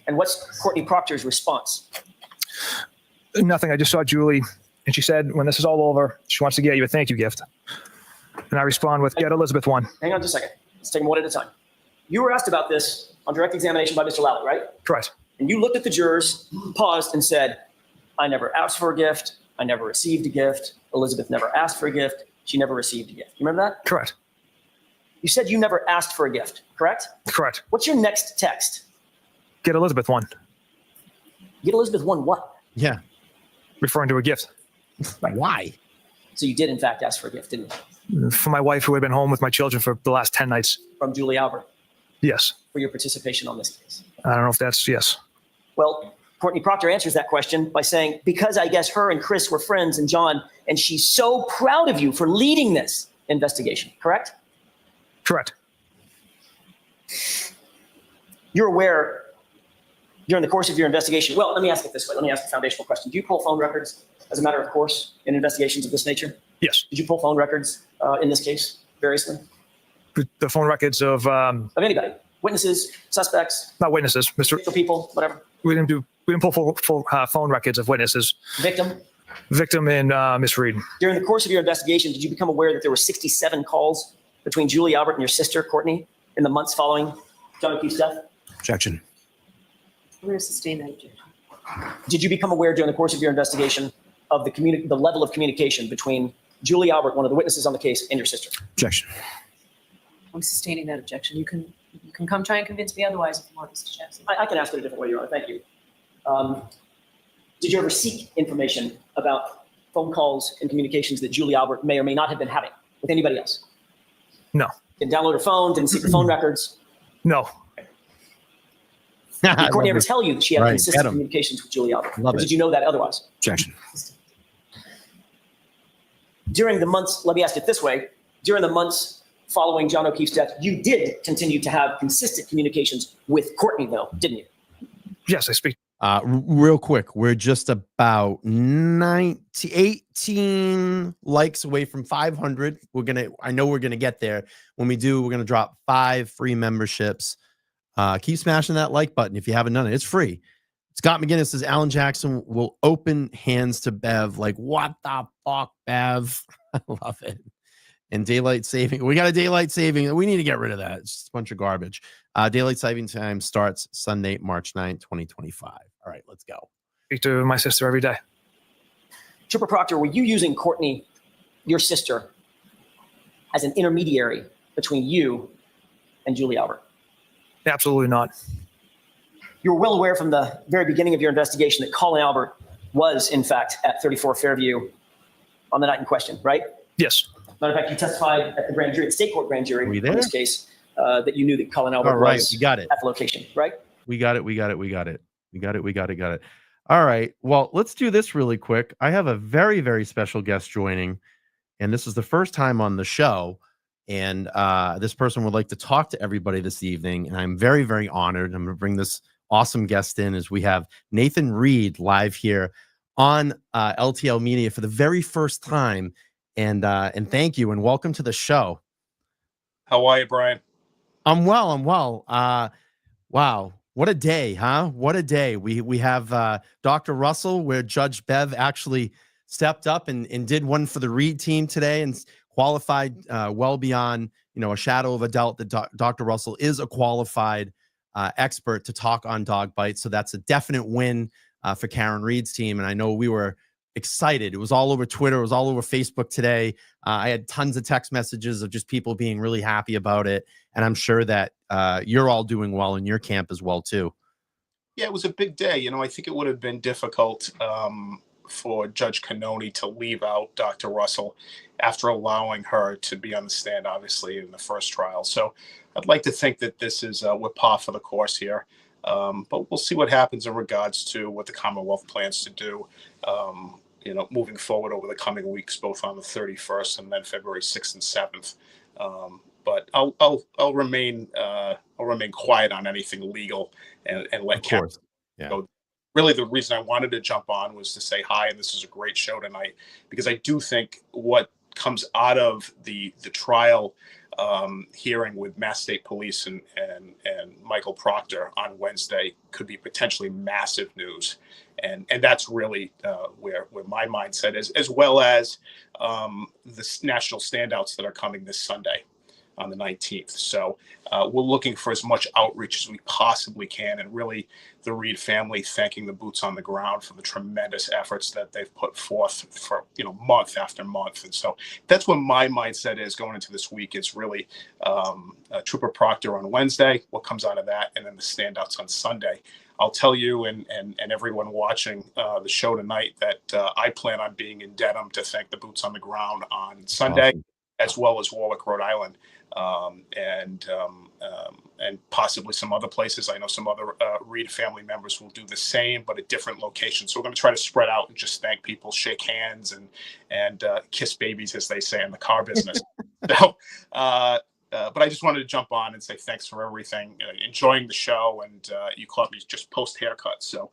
And what's Courtney Proctor's response? Nothing. I just saw Julie, and she said, when this is all over, she wants to get you a thank you gift. And I respond with, get Elizabeth one. Hang on just a second. Let's take them one at a time. You were asked about this on direct examination by Mr. Lally, right? Correct. And you looked at the jurors, paused, and said, I never asked for a gift. I never received a gift. Elizabeth never asked for a gift. She never received a gift. You remember that? Correct. You said you never asked for a gift, correct? Correct. What's your next text? Get Elizabeth one. Get Elizabeth one what? Yeah. Referring to a gift. Why? So you did, in fact, ask for a gift, didn't you? For my wife, who had been home with my children for the last 10 nights. From Julie Albert Yes. for your participation on this case. I don't know if that's yes. Well, Courtney Proctor answers that question by saying, because I guess her and Chris were friends and John, and she's so proud of you for leading this investigation, correct? Correct. You're aware during the course of your investigation, well, let me ask it this way. Let me ask a foundational question. Do you pull phone records as a matter of course in investigations of this nature? Yes. Did you pull phone records in this case variously? The phone records of Of anybody? Witnesses, suspects, not witnesses, Mr. people, whatever. We didn't pull full phone records of witnesses. Victim? And Miss Reed. During the course of your investigation, did you become aware that there were 67 calls between Julie Albert and your sister, Courtney, in the months following John O'Keefe's death? Objection. I'm going to sustain that objection. Did you become aware during the course of your investigation of the level of communication between Julie Albert, one of the witnesses on the case, and your sister? Objection. I'm sustaining that objection. You can come try and convince me otherwise if you want, Mr. Jackson. I can ask it a different way, Your Honor. Thank you. Did you ever seek information about phone calls and communications that Julie Albert may or may not have been having with anybody else? No. Didn't download her phone, didn't seek the phone records? No. Did Courtney ever tell you that she had Right, consistent get 'em. communications with Julie Albert? Love Or it. did you know that otherwise? Objection. During the months, let me ask it this way, during the months following John O'Keefe's death, you did continue to have consistent communications with Courtney, though, didn't you? Yes, I speak. Real quick, we're just about 18 likes away from 500. I know we're gonna get there. When we do, we're gonna drop 5 free memberships. Keep smashing that like button if you haven't done it. It's free. Scott McGinnis says Alan Jackson will open hands to Bev. Like, what the fuck, Bev? I love it. And daylight saving. We got a daylight saving. We need to get rid of that. It's just a bunch of garbage. Daylight saving time starts Sunday, March 9, 2025. All right, let's go. Speak to my sister every day. Trooper Proctor, were you using Courtney, your sister, as an intermediary between you and Julie Albert? Absolutely not. You were well aware from the very beginning of your investigation that Colin Albert was, in fact, at 34 Fairview on the night in question, right? Yes. Matter of fact, you testified at the grand jury, the state court grand jury Were you in there? this case, that you knew that Colin Albert All right, was we got it. at the location, right? We got it. All right. Well, let's do this really quick. I have a very, very special guest joining, and this is the first time on the show. And this person would like to talk to everybody this evening. And I'm very, very honored. I'm going to bring this awesome guest in as we have Nathan Reed live here on LTL Media for the very first time. And thank you and welcome to the show. How are you, Brian? I'm well. Wow. What a day, huh? What a day. We have Dr. Russell, where Judge Bev actually stepped up and did one for the Reed team today and qualified well beyond, a shadow of a doubt that Dr. Russell is a qualified expert to talk on dog bites. So that's a definite win for Karen Reed's team. And I know we were excited. It was all over Twitter. It was all over Facebook today. I had tons of text messages of just people being really happy about it. And I'm sure that you're all doing well in your camp as well, too. Yeah, it was a big day. I think it would have been difficult for Judge Cannoni to leave out Dr. Russell after allowing her to be on the stand, obviously, in the first trial. So I'd like to think that this is we're par for the course here. But we'll see what happens in regards to what the Commonwealth plans to do, moving forward over the coming weeks, both on the 31st and then February 6th and 7th. But I'll remain quiet on anything legal and let Of course. Yeah. go. Really, the reason I wanted to jump on was to say hi, and this is a great show tonight because I do think what comes out of the trial hearing with Mass State Police and Michael Proctor on Wednesday could be potentially massive news, and that's really where my mindset is, as well as the national standouts that are coming this Sunday on the 19th. So we're looking for as much outreach as we possibly can, and really the Reed family thanking the boots on the ground for the tremendous efforts that they've put forth for month after month. And so that's what my mindset is going into this week. It's really Trooper Proctor on Wednesday, what comes out of that, and then the standouts on Sunday. I'll tell you and everyone watching the show tonight that I plan on being in Dedham to thank the boots on the ground on Sunday, Awesome. as well as Warwick, Rhode Island, and possibly some other places. I know some other Reed family members will do the same, but at different locations. So we're going to try to spread out and just thank people, shake hands, and kiss babies, as they say in the car business. So, but I just wanted to jump on and say thanks for everything. Enjoying the show, and you caught me just post haircut. So,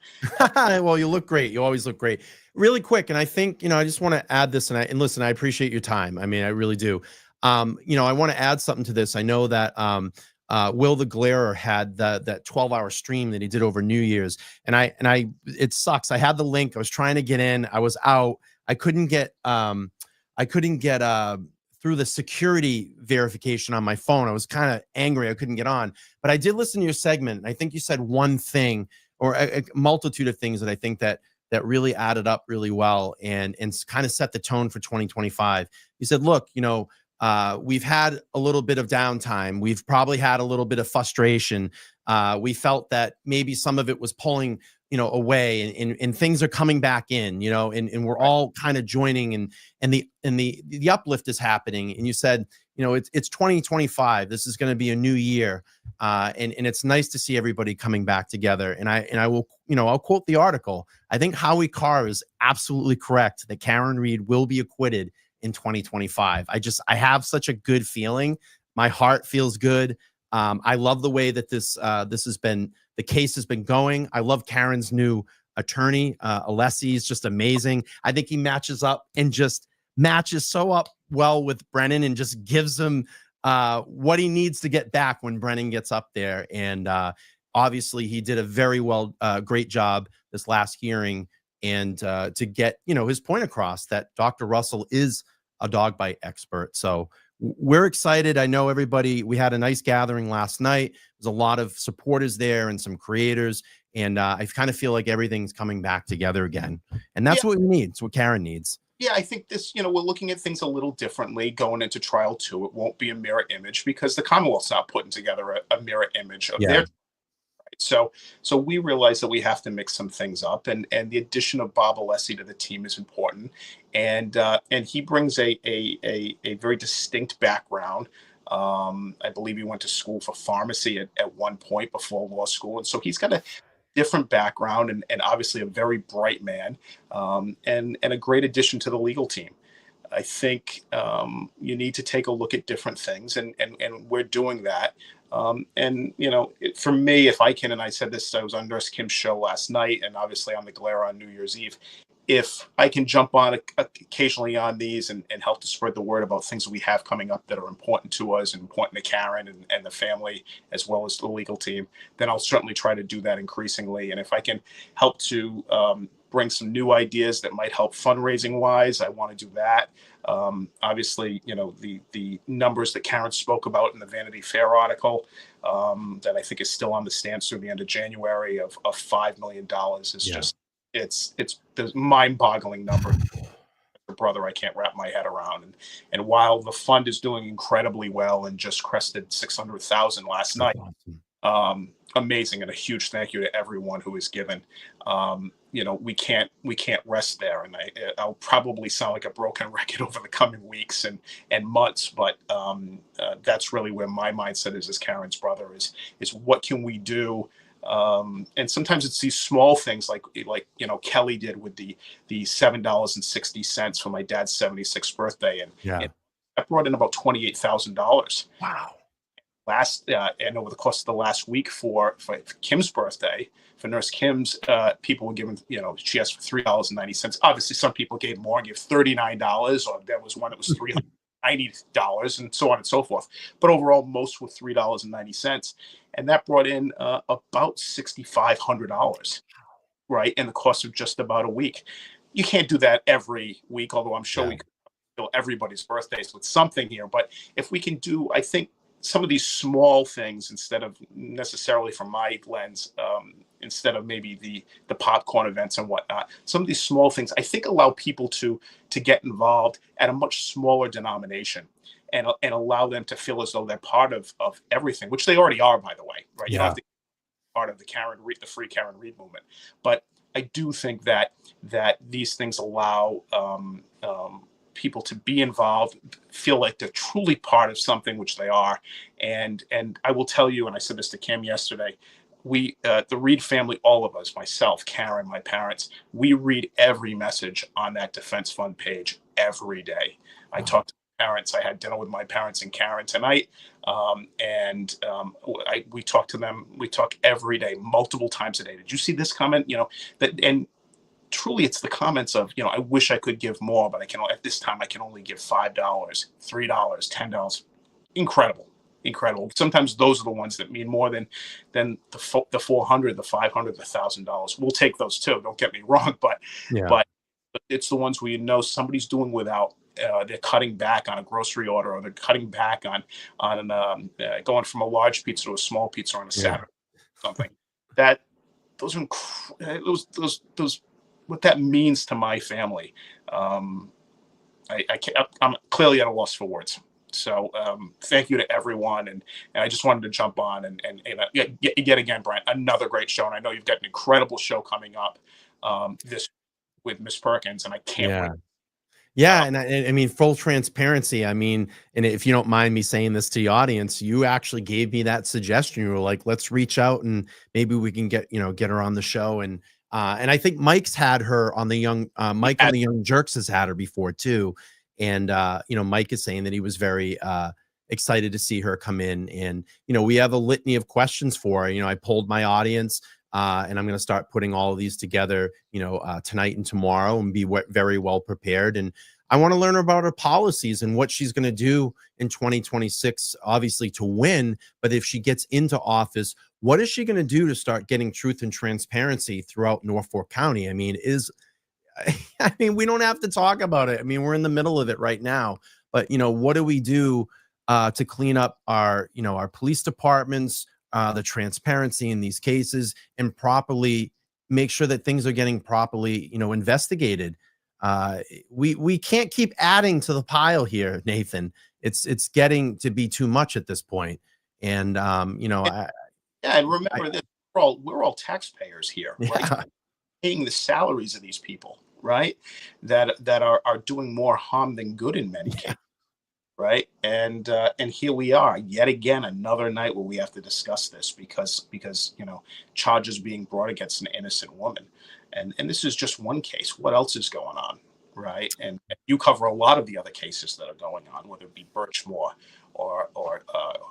well, you look great. You always look great. Really quick, and I think I just want to add this. And listen, I appreciate your time. I mean, I really do. I want to add something to this. I know that Will the Glairer had that 12-hour stream that he did over New Year's, and it sucks. I had the link. I was trying to get in. I was out. I couldn't get through the security verification on my phone. I was kind of angry I couldn't get on, but I did listen to your segment, and I think you said one thing or a multitude of things that I think that really added up really well and kind of set the tone for 2025. You said, look, we've had a little bit of downtime. We've probably had a little bit of frustration. We felt that maybe some of it was pulling, away, and things are coming back in, and we're all kind of joining, and the uplift is happening. And you said, it's 2025. This is going to be a new year. And it's nice to see everybody coming back together. And I will, I'll quote the article. I think Howie Carr is absolutely correct that Karen Reed will be acquitted in 2025. I have such a good feeling. My heart feels good. I love the way that the case has been going. I love Karen's new attorney. Alessi is just amazing. I think he matches so up well with Brennan and just gives him what he needs to get back when Brennan gets up there. And obviously he did a very great job this last hearing, and to get, his point across that Dr. Russell is a dog bite expert. So we're excited. I know everybody, we had a nice gathering last night. There's a lot of supporters there and some creators. And I kind of feel like everything's coming back together again. And that's what we need. It's what Karen needs. Yeah, I think this, we're looking at things a little differently going into trial 2. It won't be a mirror image because the Commonwealth's not putting together a mirror image of their. So we realize that we have to mix some things up, and the addition of Bob Alessi to the team is important, and he brings a very distinct background. I believe he went to school for pharmacy at one point before law school, and so he's got a different background and obviously a very bright man, and a great addition to the legal team. I think you need to take a look at different things, and we're doing that. For me, if I can, and I said this, I was on Nurse Kim's show last night, and obviously on the Glare on New Year's Eve. If I can jump on occasionally on these and help to spread the word about things that we have coming up that are important to us and important to Karen and the family, as well as the legal team, then I'll certainly try to do that increasingly. And if I can help to bring some new ideas that might help fundraising wise, I want to do that. Obviously, the numbers that Karen spoke about in the Vanity Fair article that I think is still on the stands through the end of January of $5 million is just, it's the mind-boggling number. Brother, I can't wrap my head around. And while the fund is doing incredibly well and just crested 600,000 last night, Amazing, and a huge thank you to everyone who has given. We can't rest there, and I'll probably sound like a broken record over the coming weeks and months, but that's really where my mindset is as Karen's brother is what can we do. And sometimes it's these small things like Kelly did with the $7.60 for my dad's 76th birthday, and that brought in about $28,000. Wow. And over the course of the last week for Kim's birthday, for Nurse Kim's, people were given, she asked for $3.90. Obviously, some people gave more and gave $39, or there was one that was $390, and so on and so forth. But overall, most were $3.90, and that brought in about $6,500, right, in the course of just about a week. You can't do that every week, although I'm sure we could fill everybody's birthdays with something here. But if we can do, I think, some of these small things, instead of necessarily from my lens, instead of maybe the popcorn events and whatnot, some of these small things I think allow people to get involved at a much smaller denomination, and allow them to feel as though they're part of everything, which they already are, by the way, right? You don't have to be part of the free Karen Reed movement, but I do think that these things allow people to be involved, feel like they're truly part of something, which they are. And I will tell you, and I said this to Kim yesterday, we, the Reed family, all of us, myself, Karen, my parents, we read every message on that Defense Fund page every day. I talked to parents. I had dinner with my parents and Karen tonight. We talk to them. We talk every day, multiple times a day. Did you see this comment? And truly, it's the comments of, I wish I could give more, but at this time I can only give $5, $3, $10. Incredible. Sometimes those are the ones that mean more than the $400, the $500, the $1,000. We'll take those too. Don't get me wrong, but it's the ones where somebody's doing without. They're cutting back on a grocery order, or they're cutting back on going from a large pizza to a small pizza on a Saturday, something. Those what that means to my family. I'm clearly at a loss for words. So thank you to everyone, and I just wanted to jump on and yet again, Brian, another great show, and I know you've got an incredible show coming up this with Miss Perkins, and I can't wait. Yeah, and I mean, full transparency. I mean, and if you don't mind me saying this to the audience, you actually gave me that suggestion. You were like, let's reach out and maybe we can get her on the show. And I think Mike's had her on the Young Mike on the Young Jerks has had her before too. And Mike is saying that he was very excited to see her come in. And we have a litany of questions for her. I polled my audience. And I'm going to start putting all of these together, tonight and tomorrow, and be very well prepared. And I want to learn about her policies and what she's going to do in 2026, obviously to win. But if she gets into office, what is she going to do to start getting truth and transparency throughout Norfolk County? I mean, we don't have to talk about it. I mean, we're in the middle of it right now. But, what do we do to clean up our police departments, the transparency in these cases, and properly make sure that things are getting properly, investigated. We can't keep adding to the pile here, Nathan. It's getting to be too much at this point. And and remember that we're all taxpayers here, right? Paying the salaries of these people, right? That are doing more harm than good in many cases. Right. And here we are yet again, another night where we have to discuss this because charges being brought against an innocent woman. And this is just one case. What else is going on? Right. And you cover a lot of the other cases that are going on, whether it be Birchmore or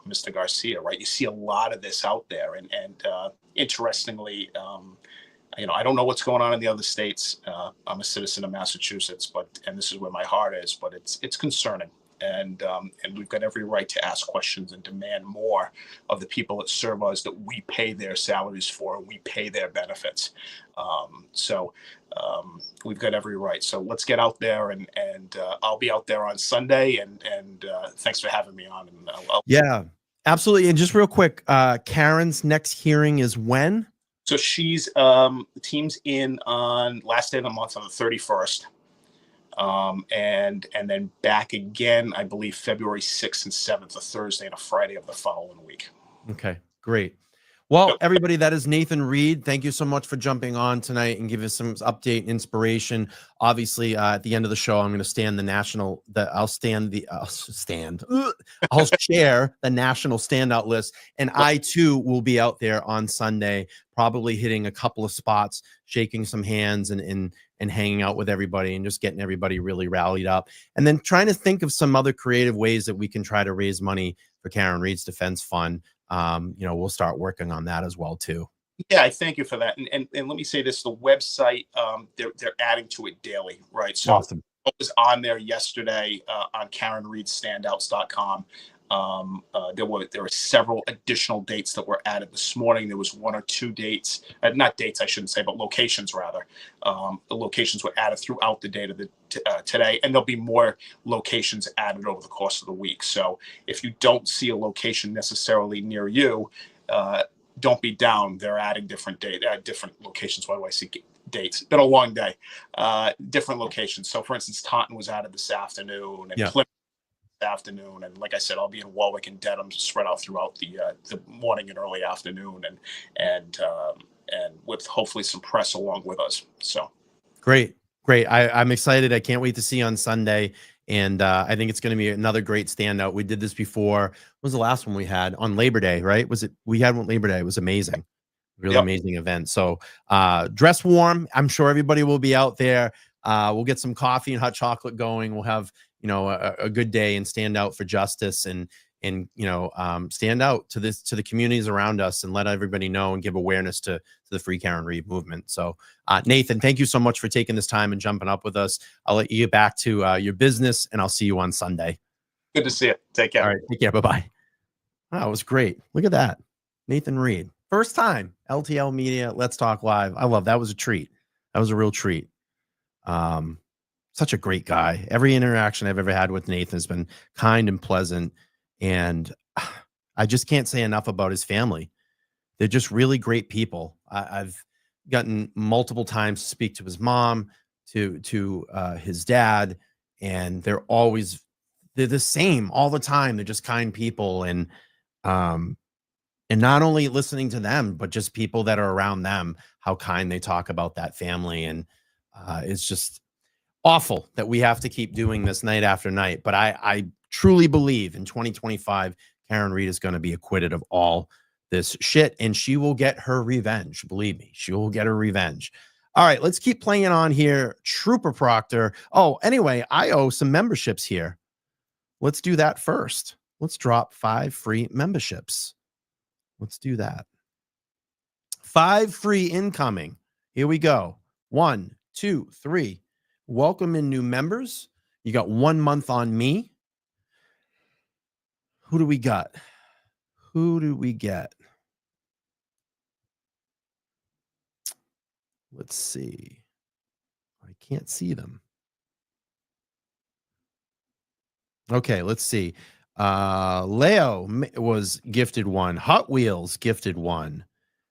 Mr. Garcia. Right. You see a lot of this out there. And interestingly, I don't know what's going on in the other states. I'm a citizen of Massachusetts, and this is where my heart is, but it's concerning. And we've got every right to ask questions and demand more of the people that serve us, that we pay their salaries for, and we pay their benefits. So we've got every right. So let's get out there, and I'll be out there on Sunday. And thanks for having me on. And yeah, absolutely. And just real quick, Karen's next hearing is when? So she's the team's in on last day of the month on the 31st. And then back again, I believe February 6th and 7th, a Thursday and a Friday of the following week. Okay, great. Well, everybody, that is Nathan Reed. Thank you so much for jumping on tonight and give us some update and inspiration. Obviously, at the end of the show, I'm going to stand I'll share the national standout list, and I too will be out there on Sunday, probably hitting a couple of spots, shaking some hands, and hanging out with everybody and just getting everybody really rallied up, and then trying to think of some other creative ways that we can try to raise money for Karen Reed's Defense Fund. We'll start working on that as well too. Yeah, I thank you for that. And let me say this: the website, they're adding to it daily, right? So Awesome. I was on there yesterday on KarenReedStandouts.com. There were several additional dates that were added this morning. There was one or two dates, not dates, I shouldn't say, but locations rather. The locations were added throughout the day today, and there'll be more locations added over the course of the week. So if you don't see a location necessarily near you, don't be down. They're adding different locations. Why do I see dates? It's been a long day. Different locations. So for instance, Taunton was added this afternoon, and Plymouth afternoon, and like I said, I'll be in Warwick and Dedham spread out throughout the morning and early afternoon, and with hopefully some press along with us. So great. I'm excited. I can't wait to see you on Sunday, and I think it's going to be another great standout. We did this before. What was the last one we had on Labor Day? Right? We had one Labor Day? It was amazing, really amazing event. So dress warm. I'm sure everybody will be out there. We'll get some coffee and hot chocolate going. We'll have a good day and stand out for justice and stand out to the communities around us and let everybody know and give awareness to the Free Karen Reed movement. So Nathan, thank you so much for taking this time and jumping up with us. I'll let you get back to your business, and I'll see you on Sunday. Good to see you. Take care. All right, take care. Bye-bye. Wow, it was great. Look at that. Nathan Reed. First time LTL Media, Let's Talk Live. I love that. Was a treat. That was a real treat. Such a great guy. Every interaction I've ever had with Nathan has been kind and pleasant. And I just can't say enough about his family. They're just really great people. I've gotten multiple times to speak to his mom, to his dad, and they're the same all the time. They're just kind people. And not only listening to them, but just people that are around them, how kind they talk about that family. And it's just awful that we have to keep doing this night after night. But I truly believe in 2025, Karen Reed is going to be acquitted of all this shit, and she will get her revenge. Believe me, she will get her revenge. All right, let's keep playing on here. Trooper Proctor. Oh, anyway, I owe some memberships here. Let's do that first. Let's drop 5 free memberships. Let's do that. 5 free incoming. Here we go. 1, 2, 3. Welcome in new members. You got 1 month on me. Who do we got? Who do we get? Let's see. I can't see them. Okay, let's see. Leo was gifted 1. Hot Wheels gifted 1.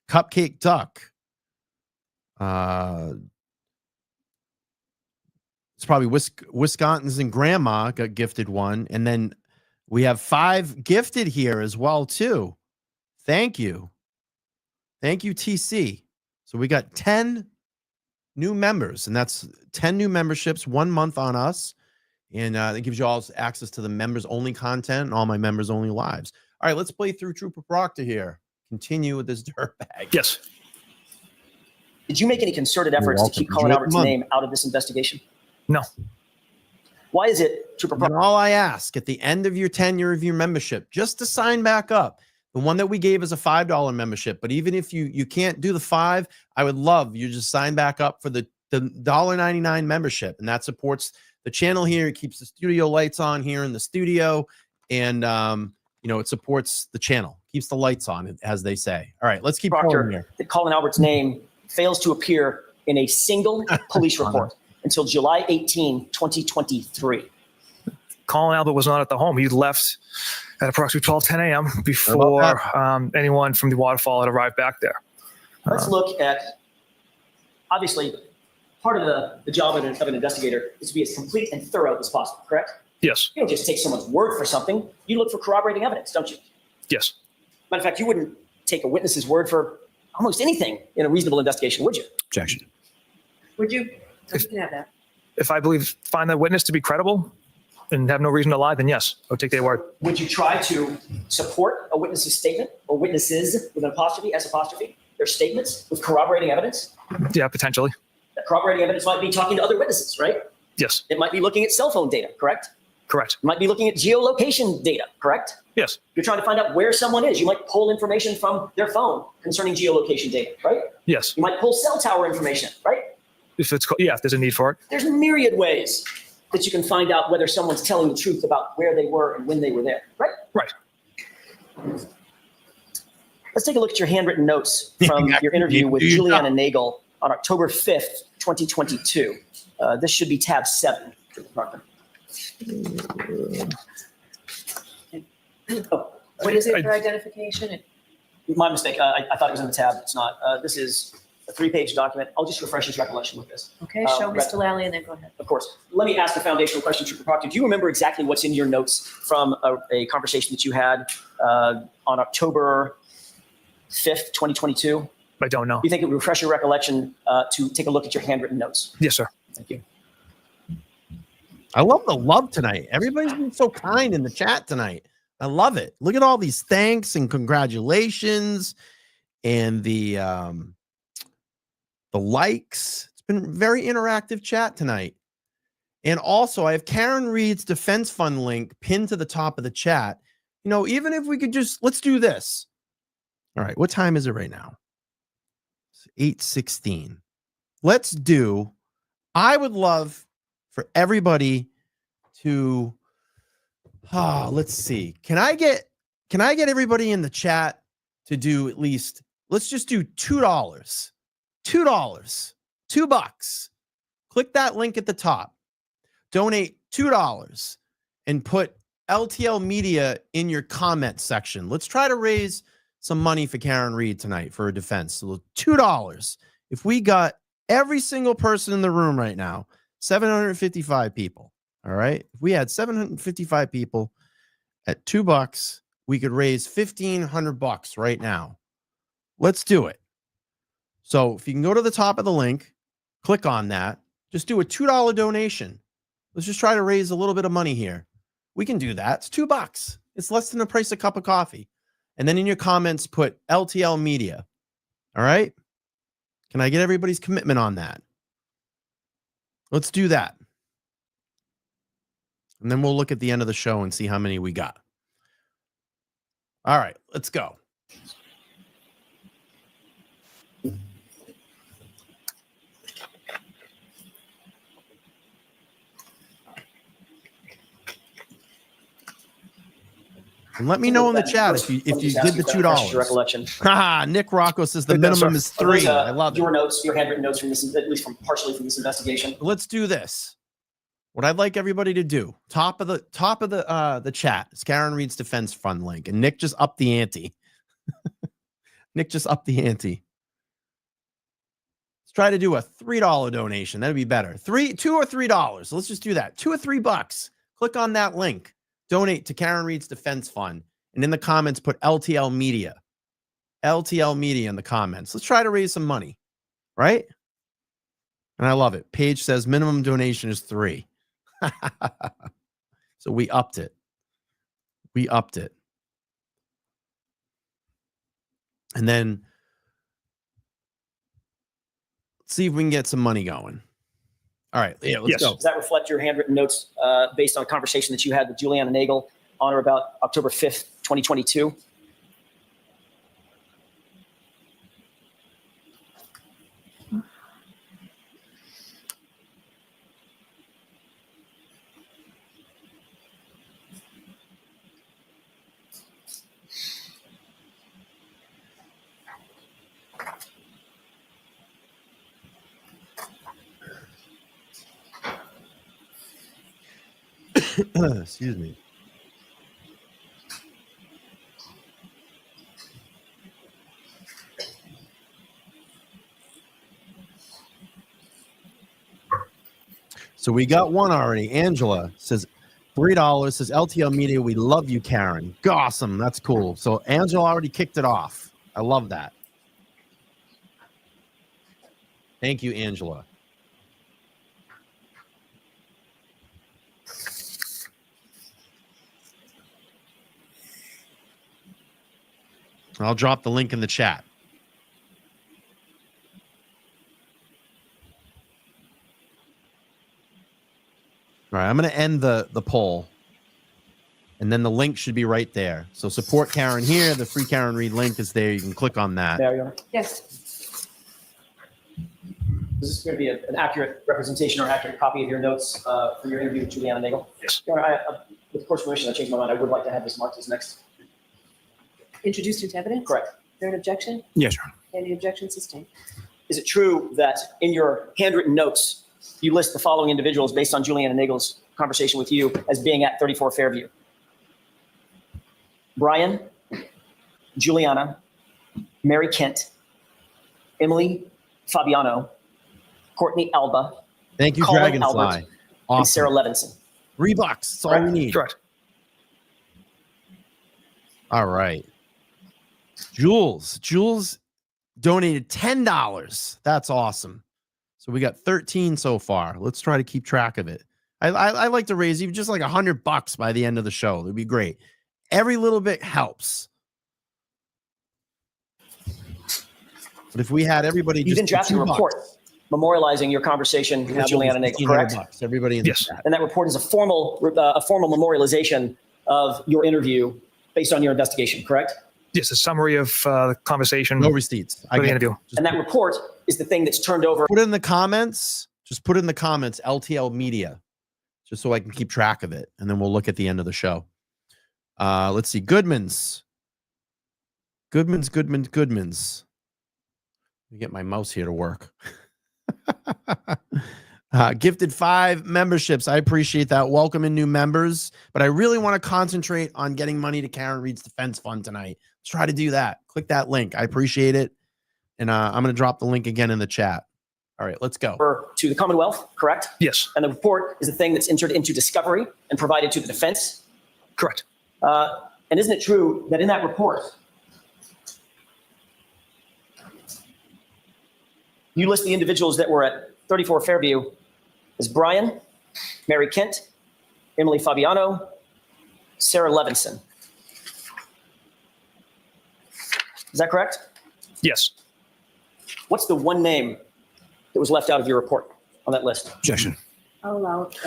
Cupcake Duck. It's probably Wisconsin's and Grandma got gifted 1. And then we have 5 gifted here as well, too. Thank you. Thank you, TC. So we got 10 new members, and that's 10 new memberships, 1 month on us. And it gives you all access to the members-only content and all my members-only lives. All right, let's play through Trooper Proctor here. Continue with this dirtbag. Yes. Did you make any concerted efforts to keep Colin Albert's name out of this investigation? No. Why is it, Trooper Proctor? And all I ask at the end of your tenure of your membership, just to sign back up. The one that we gave is a $5 membership. But even if you can't do the 5, I would love you just sign back up for the $1.99 membership. And that supports the channel here. It keeps the studio lights on here in the studio. And, it supports the channel, keeps the lights on, as they say. All right, let's keep going here. That Colin Albert's name fails to appear in a single police report until July 18, 2023. Colin Albert was not at the home. He left at approximately 10 a.m. before anyone from the waterfall had arrived back there. Let's look at, obviously, part of the job of an investigator is to be as complete and thorough as possible, correct? Yes. You don't just take someone's word for something. You look for corroborating evidence, don't you? Yes. Matter of fact, you wouldn't take a witness's word for almost anything in a reasonable investigation, would you? Objection. Would you? You can have that. If I find the witness to be credible and have no reason to lie, then yes, I would take their word. Would you try to support a witness's statement or witnesses with an apostrophe, S apostrophe, their statements with corroborating evidence? Yeah, potentially. That corroborating evidence might be talking to other witnesses, right? Yes. It might be looking at cell phone data, correct? Correct. It might be looking at geolocation data, correct? Yes. You're trying to find out where someone is. You might pull information from their phone concerning geolocation data, right? Yes. You might pull cell tower information, right? If there's a need for it. There's myriad ways that you can find out whether someone's telling the truth about where they were and when they were there, right? Right. Let's take a look at your handwritten notes from your interview with Juliana Nagel on October 5th, 2022. This should be tab 7. Proctor. What is it for identification? My mistake. I thought it was in the tab. It's not. This is a 3-page document. I'll just refresh his recollection with this. Okay, show Mr. Lally and then go ahead. Of course. Let me ask the foundational question, Trooper Proctor. Do you remember exactly what's in your notes from a conversation that you had on October 5th, 2022? I don't know. Do you think it would refresh your recollection to take a look at your handwritten notes? Yes, sir. Thank you. I love the love tonight. Everybody's been so kind in the chat tonight. I love it. Look at all these thanks and congratulations and the likes. It's been very interactive chat tonight. And also, I have Karen Reed's defense fund link pinned to the top of the chat. You know, even if we could just, let's do this. All right, what time is it right now? It's 8:16. Let's do, I would love for everybody to, let's see. Can I get everybody in the chat to do at least, let's just do $2. $2. Click that link at the top. Donate $2 and put LTL Media in your comment section. Let's try to raise some money for Karen Reed tonight for her defense. So $2. If we got every single person in the room right now, 755 people. All right. If we had 755 people at $2, we could raise $1,500 right now. Let's do it. So if you can go to the top of the link, click on that, just do a $2 donation. Let's just try to raise a little bit of money here. We can do that. It's $2. It's less than the price of a cup of coffee. And then in your comments, put LTL Media. All right. Can I get everybody's commitment on that? Let's do that. And then we'll look at the end of the show and see how many we got. All right, let's go. And let me know in the chat if you did the $2. Recollection. Nick Rocco says the minimum is $3. I love your it. notes, your handwritten notes from this, at least partially from this investigation. Let's do this. What I'd like everybody to do, top of the chat, is Karen Reed's defense fund link, and Nick just upped the ante. Nick just upped the ante. Let's try to do a $3 donation. That'd be better. $2 or $3. Let's just do that. $2 or $3. Click on that link. Donate to Karen Reed's defense fund, and in the comments put LTL Media. LTL Media in the comments. Let's try to raise some money, right? And I love it. Paige says minimum donation is $3. So we upped it. And then let's see if we can get some money going. All right. Yeah, let's go. Does that reflect your handwritten notes based on a conversation that you had with Juliana Nagel on or about October 5th, 2022? Excuse me. So we got one already. Angela says $3. Says LTL Media. We love you, Karen. Awesome. That's cool. So Angela already kicked it off. I love that. Thank you, Angela. I'll drop the link in the chat. All right, I'm going to end the poll, and then the link should be right there. So support Karen here. The free Karen Reed link is there. You can click on that. There you are. Yes. This is going to be an accurate representation or accurate copy of your notes for your interview with Juliana Nagel. Yes. Your Honor, with the court's permission, I changed my mind. I would like to have this marked as next. Introduced into evidence? Correct. Is there an objection? Yes, Your Honor. Any objection sustained? Is it true that in your handwritten notes, you list the following individuals based on Juliana Nagel's conversation with you as being at 34 Fairview? Brian, Juliana, Mary Kent, Emily Fabiano, Courtney Alba, Thank you, Colin Dragonfly. Albert, Awesome. and Sarah Levinson. $3. That's all we need. Correct. All right. Jules donated $10. That's awesome. So we got 13 so far. Let's try to keep track of it. I like to raise even just like $100 by the end of the show. It'd be great. Every little bit helps. But if we had everybody, You then drafted a report memorializing your conversation with Juliana Nagel, correct? $1,500. Everybody in the chat. And that report is a formal memorialization of your interview based on your investigation, correct? Yes, a summary of the conversation. No receipts. For the interview. And that report is the thing that's turned over. Put it in the comments. Just put it in the comments, LTL Media, just so I can keep track of it. And then we'll look at the end of the show. Let's see. Goodman's. Let me get my mouse here to work. Gifted 5 memberships. I appreciate that. Welcome in new members. But I really want to concentrate on getting money to Karen Reed's Defense Fund tonight. Let's try to do that. Click that link. I appreciate it. And I'm going to drop the link again in the chat. All right, let's go. To the Commonwealth, correct? Yes. And the report is the thing that's entered into discovery and provided to the defense. Correct. And isn't it true that in that report, you list the individuals that were at 34 Fairview as Brian, Mary Kent, Emily Fabiano, Sarah Levinson. Is that correct? Yes. What's the one name that was left out of your report on that list? Objection. I'll allow it.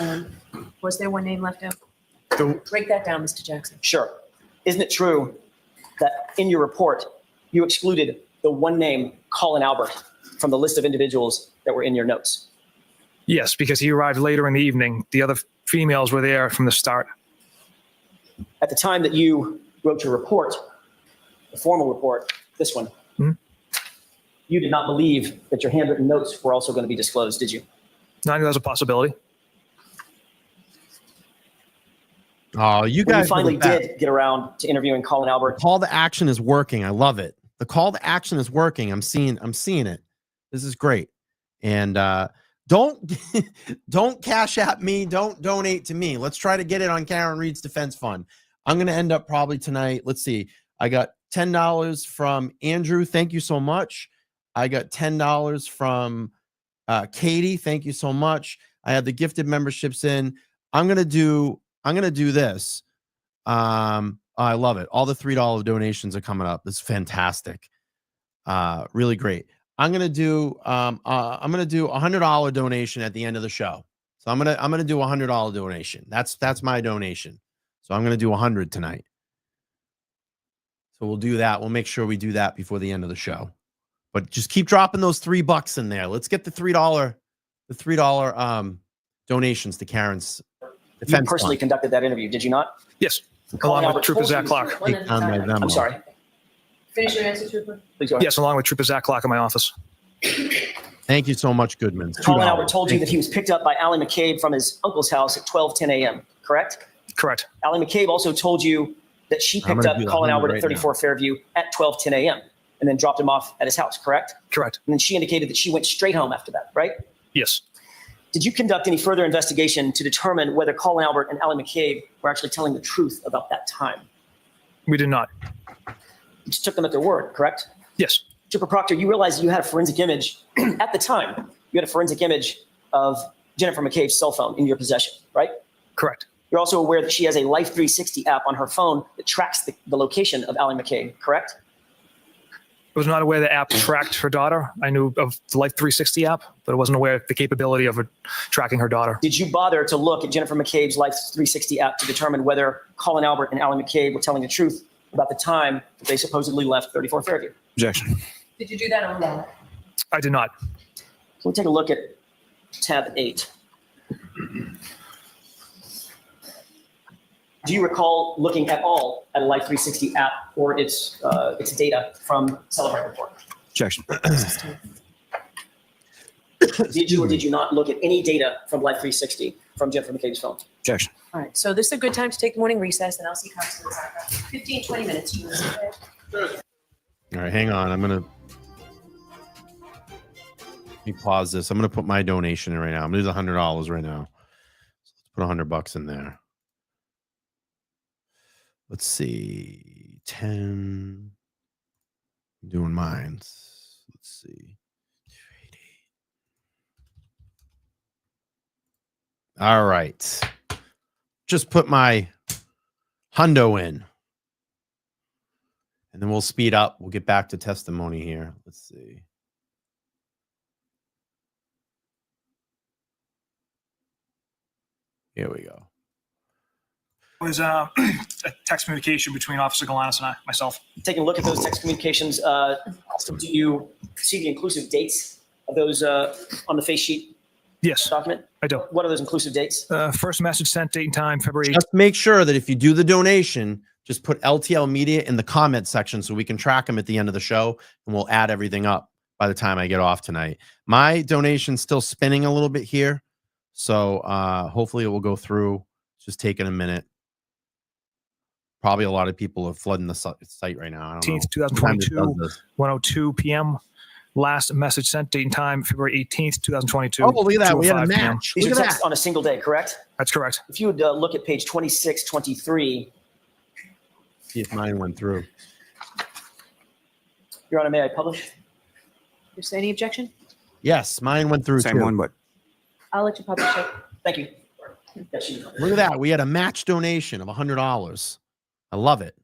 Was there one name left out? So, Break that down, Mr. Jackson. Sure. Isn't it true that in your report, you excluded the one name, Colin Albert, from the list of individuals that were in your notes? yes, because he arrived later in the evening. The other females were there from the start. At the time that you wrote your report, the formal report, this one, you did not believe that your handwritten notes were also going to be disclosed, did you? I knew that was a possibility. Oh, you When guys you finally did get around to interviewing Colin Albert. Call to action is working. I love it. The call to action is working. I'm seeing it. This is great. And don't cash at me. Don't donate to me. Let's try to get it on Karen Reed's Defense Fund. I'm going to end up probably tonight. Let's see. I got $10 from Andrew. Thank you so much. I got $10 from Katie. Thank you so much. I had the gifted memberships in. I'm going to do this. I love it. All the $3 donations are coming up. It's fantastic. Really great. I'm going to do a $100 donation at the end of the show. So I'm going to do a $100 donation. That's my donation. So I'm going to do 100 tonight. So we'll do that. We'll make sure we do that before the end of the show. But just keep dropping those $3 in there. Let's get the $3 donations to Karen's Defense You personally Fund. conducted that interview, did you not? Yes. Colin Along with Albert Trooper told Zach you- Clark. Take down my memo. I'm sorry. Finish your answer, Trooper. Please go ahead. Yes, along with Trooper Zach Clark in my office. Thank you so much, Goodman. Colin $2. Albert told you that he was picked up by Allie McCabe from his uncle's house at 12:10 a.m., correct? Correct. Allie McCabe also told you that she I'm picked gonna up do the Colin 100 Albert right at 34 Fairview at 12:10 a.m. and then dropped him off at his house, correct? Correct. And then she indicated that she went straight home after that, right? Yes. Did you conduct any further investigation to determine whether Colin Albert and Allie McCabe were actually telling the truth about that time? We did not. You just took them at their word, correct? Yes. Trooper Proctor, you realize you had a forensic image at the time. You had a forensic image of Jennifer McCabe's cell phone in your possession, right? Correct. You're also aware that she has a Life 360 app on her phone that tracks the location of Allie McCabe, correct? I was not aware the app tracked her daughter. I knew of the Life 360 app, but I wasn't aware of the capability of tracking her daughter. Did you bother to look at Jennifer McCabe's Life 360 app to determine whether Colin Albert and Allie McCabe were telling the truth about the time that they supposedly left 34 Fairview? Objection. Did you do that alone? I did not. Can we take a look at tab 8? Do you recall looking at all at a Life 360 app or its data from Celebrate Report? Objection. Did you or did you not look at any data from Life 360 from Jennifer McCabe's phone? Objection. All right, so this is a good time to take the morning recess, and I'll see Constance. 15, 20 minutes. You listen to it. All right, hang on. Let me pause this. I'm going to put my donation in right now. I'm going to do $100 right now. So let's put $100 in there. Let's see. 10. I'm doing mine. Let's see. 280. All right. Just put my hundo in. And then we'll speed up. We'll get back to testimony here. Let's see. Here we go. It was a text communication between Officer Galanis and myself. Taking a look at those text communications, do you see the inclusive dates of those on the face sheet Yes, document? I do. What are those inclusive dates? First message sent, date and time, February 8th. Just make sure that if you do the donation, just put LTL Media in the comment section so we can track them at the end of the show, and we'll add everything up by the time I get off tonight. My donation's still spinning a little bit here, so hopefully it will go through. It's just taking a minute. Probably a lot of people are flooding the site right now. I don't know. 2022, 1:02 p.m. Last message sent, date and time, February 18th, 2022. Oh, look at that. We had a 2:05 p.m. match. These Look are at texts that. on a single day, correct? That's correct. If you would look at page 2623. See if mine went through. Your Honor, may I publish? Is there any objection? Yes, mine went through Same too. one, but I'll let you publish it. Thank you. Yes, you- Look at that. We had a match donation of $100. I love it.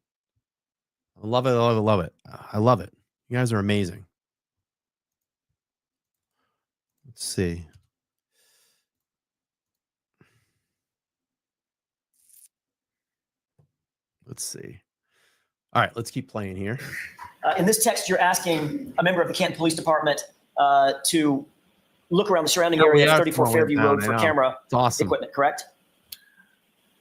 I love it. I love it. Love it. I love it. You guys are amazing. Let's see. Let's see. All right, let's keep playing here. In this text, you're asking a member of the Canton Police Department to look around the surrounding area of 34 Fairview Road for camera equipment, correct?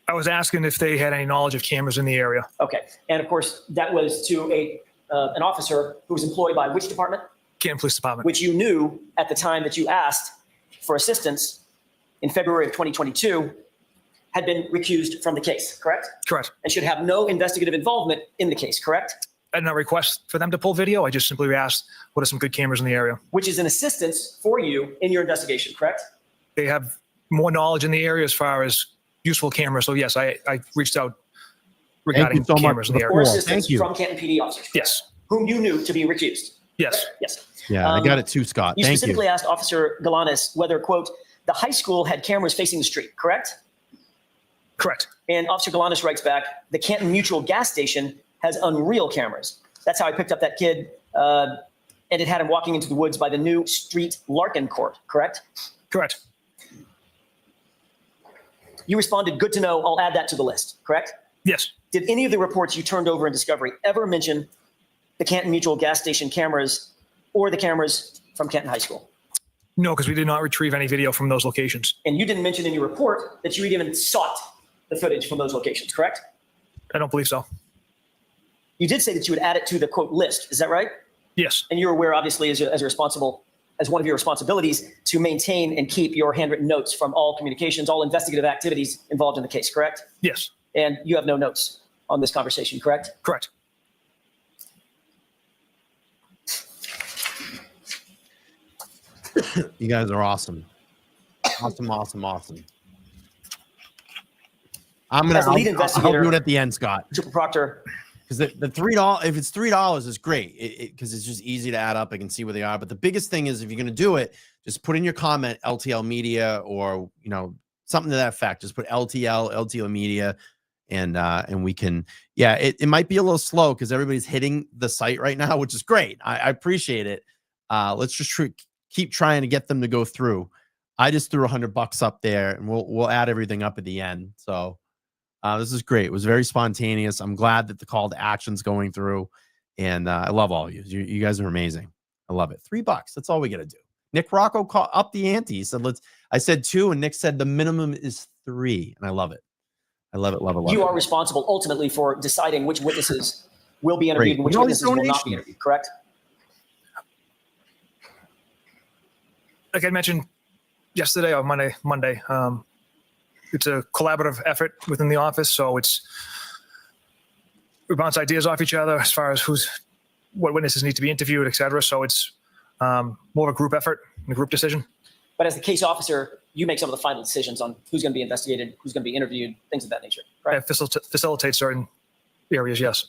I was asking if they had any knowledge of cameras in the area. Okay. And of course, that was to an officer who was employed by which department? Canton Police Department. Which you knew at the time that you asked for assistance in February of 2022 had been recused from the case, correct? Correct. And should have no investigative involvement in the case, correct? I did not request for them to pull video. I just simply asked, what are some good cameras in the area? Which is an assistance for you in your investigation, correct? They have more knowledge in the area as far as useful cameras. So yes, I reached out regarding so cameras in the Or area. assistance from Canton PD officers, correct? Yes. Whom you knew to be recused. Yes. Yes. Yeah, I got it too, Scott. You Thank specifically you. asked Officer Galanis whether, quote, the high school had cameras facing the street, correct? Correct. And Officer Galanis writes back, the Canton Mutual gas station has unreal cameras. That's how I picked up that kid, and it had him walking into the woods by the new Street Larkin Court, correct? Correct. You responded, good to know, I'll add that to the list, correct? Yes. Did any of the reports you turned over in discovery ever mention the Canton Mutual gas station cameras or the cameras from Canton High School? No, because we did not retrieve any video from those locations. And you didn't mention in your report that you had even sought the footage from those locations, correct? I don't believe so. You did say that you would add it to the quote list. Is that right? Yes. And you're aware, obviously, as one of your responsibilities to maintain and keep your handwritten notes from all communications, all investigative activities involved in the case, correct? Yes. And you have no notes on this conversation, correct? Correct. You guys are awesome. Awesome, awesome, awesome. As the lead I'll investigator, do it at the end, Scott. Trooper Proctor, because the $3, if it's $3 is great because it's just easy to add up. I can see where they are. But the biggest thing is if you're going to do it, just put in your comment LTL Media or something to that effect. Just put LTL Media, and we can. Yeah, it might be a little slow because everybody's hitting the site right now, which is great. I appreciate it. Let's just keep trying to get them to go through. I just threw $100 up there, and we'll add everything up at the end. So this is great. It was very spontaneous. I'm glad that the call to action's going through, and I love all of you. You guys are amazing. I love it. $3. That's all we got to do. Nick Rocco called up the ante. He said, I said 2, and Nick said the minimum is 3, and I love it. I love it. You are responsible ultimately for deciding which witnesses will be interviewed and which witnesses will not be interviewed, correct? Like I mentioned yesterday or Monday, it's a collaborative effort within the office. So we bounce ideas off each other as far as what witnesses need to be interviewed, et cetera. So it's more of a group effort and a group decision. But as the case officer, you make some of the final decisions on who's going to be investigated, who's going to be interviewed, things of that nature, right? Facilitate certain areas, yes.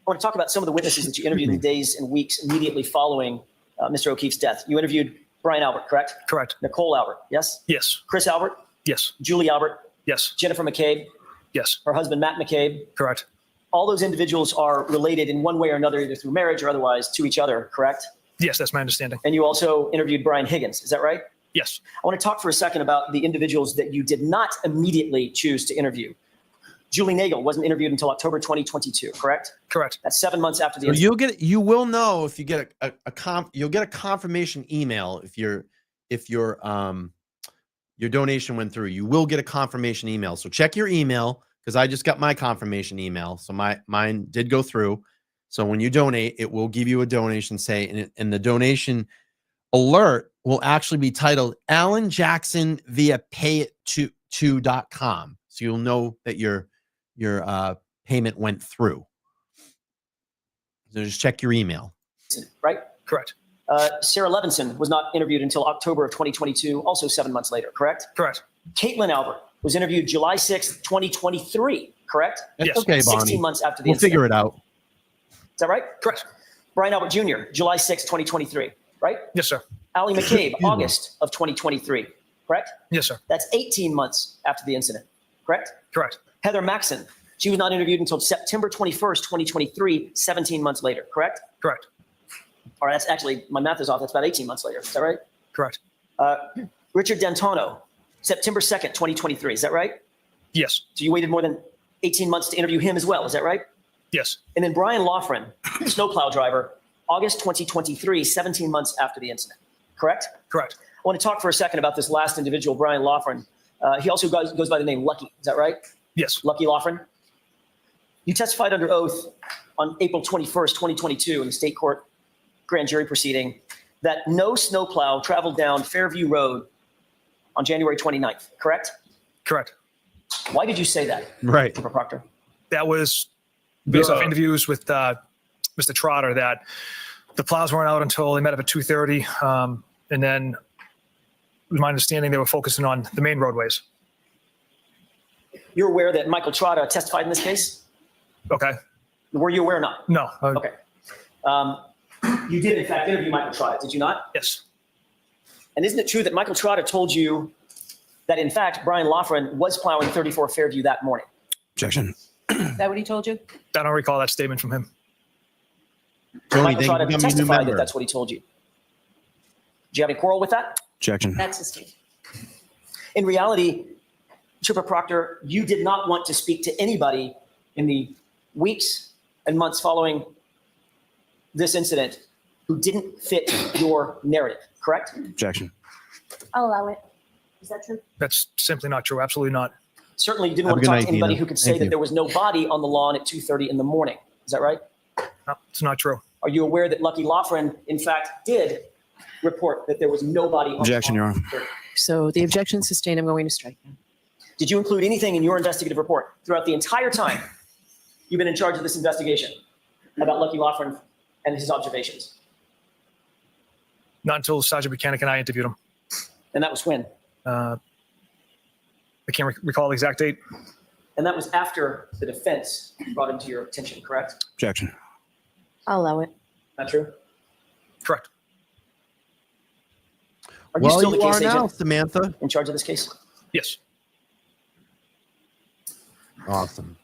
I want to talk about some of the witnesses that you interviewed in the days and weeks immediately following Mr. O'Keefe's death. You interviewed Brian Albert, correct? Correct. Nicole Albert, yes? Yes. Chris Albert? Yes. Julie Albert? Yes. Jennifer McCabe? Yes. Her husband, Matt McCabe? Correct. All those individuals are related in one way or another, either through marriage or otherwise, to each other, correct? Yes, that's my understanding. And you also interviewed Brian Higgins, is that right? Yes. I want to talk for a second about the individuals that you did not immediately choose to interview. Julie Nagel wasn't interviewed until October 2022, correct? Correct. That's 7 months after the So incident. you will know if you get you'll get a confirmation email if your donation went through. You will get a confirmation email. So check your email because I just got my confirmation email. So mine did go through. So when you donate, it will give you a donation and the donation alert will actually be titled Alan Jackson via payit2.com. So you'll know that your payment went through. So just check your email. Right? Correct. Sarah Levinson was not interviewed until October of 2022, also 7 months later, correct? Correct. Caitlin Albert was interviewed July 6th, 2023, correct? That's Yes. okay, 16 Bonnie. months after the We'll incident. figure it out. Is that right? Correct. Brian Albert Jr., July 6th, 2023, right? Yes, sir. Ali McCabe, me. August of 2023, correct? Yes, sir. That's 18 months after the incident, correct? Correct. Heather Maxon, she was not interviewed until September 21st, 2023, 17 months later, correct? Correct. All right, that's actually, my math is off. That's about 18 months later. Is that right? Correct. Richard D'Antona, September 2nd, 2023. Is that right? Yes. So you waited more than 18 months to interview him as well. Is that right? Yes. And then Brian Loughran, snowplow driver, August 2023, 17 months after the incident. Correct? Correct. I want to talk for a second about this last individual, Brian Loughran. He also goes by the name Lucky. Is that right? Yes. Lucky Loughran. You testified under oath on April 21st, 2022 in the state court grand jury proceeding that no snowplow traveled down Fairview Road on January 29th, correct? Correct. Why did you say that, Right. Mr. Proctor? That was based off interviews with Mr. Trotter that the plows weren't out until they met up at 2:30. And then it was my understanding they were focusing on the main roadways. You're aware that Michael Trotter testified in this case? Okay. Were you aware or not? No. Okay. You did, in fact, interview Michael Trotter, did you not? Yes. And isn't it true that Michael Trotter told you that, in fact, Brian Loughran was plowing 34 Fairview that morning? Objection. Is that what he told you? I don't recall that statement from him. Tony, Michael Trotter testified that that's what he told you. Do you have any quarrel with that? Objection. That's his statement. In reality, Trooper Proctor, you did not want to speak to anybody in the weeks and months following this incident who didn't fit your narrative, correct? Objection. I'll allow it. Is that true? That's simply not true. Absolutely not. Certainly you didn't Have want a to good talk night, to anybody Dina. who could say Thank that you. there was no body on the lawn at 2:30 in the morning. Is that right? No, it's not true. Are you aware that Lucky Loughran, in fact, did report that there was no body on Objection, the Your lawn? Honor. at 2:30? So the objection sustained. I'm going to strike now. Did you include anything in your investigative report throughout the entire time you've been in charge of this investigation about Lucky Loughran and his observations? Not until Sergeant Mechanic and I interviewed him. And that was when? I can't recall the exact date. And that was after the defense brought him to your attention, correct? Objection. I'll allow it. Not true? Correct. Are you still the case now, agent Samantha. in charge of this case? Yes. Awesome.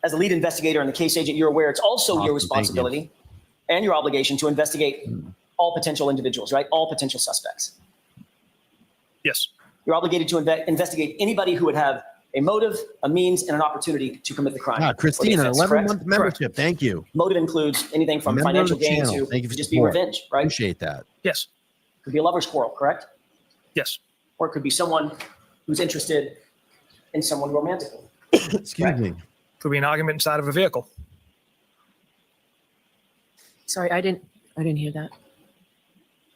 As a lead investigator and the case agent, you're aware it's also Awesome, your thank you. responsibility and your obligation to investigate all potential individuals, right? All potential suspects. Yes. You're obligated to investigate anybody who would have a motive, a means, and an opportunity to commit the crime. Ah, or the Christina, offense, 11-month correct? membership. Thank you. Motive includes anything from Member of financial the gain channel. to Thank you for just be support. revenge, right? Appreciate that. Yes. Could be a lover's quarrel, correct? Yes. Or it could be someone who's interested in someone romantically. Excuse me. Could be an argument inside of a vehicle. Sorry, I didn't hear that.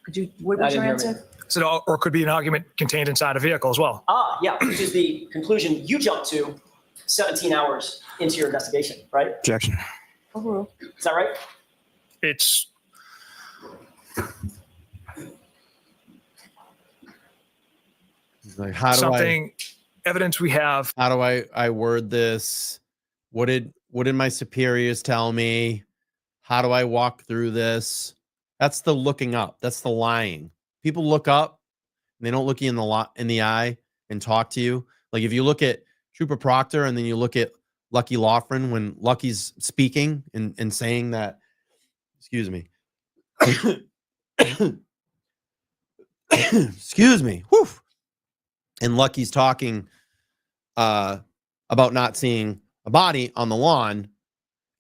Could you, what I was your didn't hear answer? So, or it could be an argument contained inside a vehicle as well. Ah, yeah, which is the conclusion you jumped to 17 hours into your investigation, right? Objection. Overruled. Is that right? It's It's like, how do something, evidence we have. how do I word this? What did my superiors tell me? How do I walk through this? That's the looking up. That's the lying. People look up and they don't look you in the eye and talk to you. Like if you look at Trooper Proctor and then you look at Lucky Lofgren when Lucky's speaking and saying that, excuse me. Excuse me. Whew. And Lucky's talking about not seeing a body on the lawn,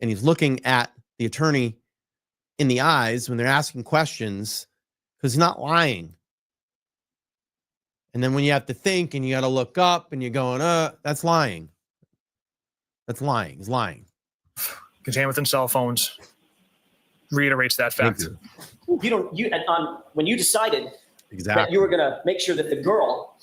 and he's looking at the attorney in the eyes when they're asking questions because he's not lying. And then when you have to think and you got to look up and you're going, that's lying. That's lying. He's lying. Contained within cell phones reiterates that Thank fact. you. When you decided that Exactly. you were going to make sure that the girl,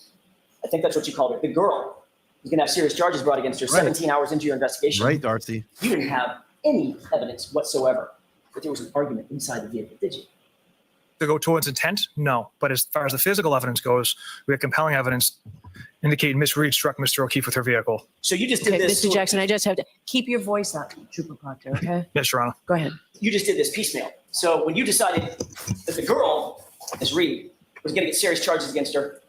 I think that's what you called her, the girl, was going to have serious charges brought against her Right. 17 hours into your investigation. Right, Darcy. You didn't have any evidence whatsoever that there was an argument inside the vehicle, did you? To go towards intent, no. But as far as the physical evidence goes, we have compelling evidence indicating Miss Reed struck Mr. O'Keefe with her vehicle. So you just did Okay, this. Mr. Jackson, I just have to keep your voice up, Trooper Proctor, okay? Yes, Your Honor. Go ahead. You just did this piecemeal. So when you decided that the girl, Ms. Reed, was going to get serious charges against her,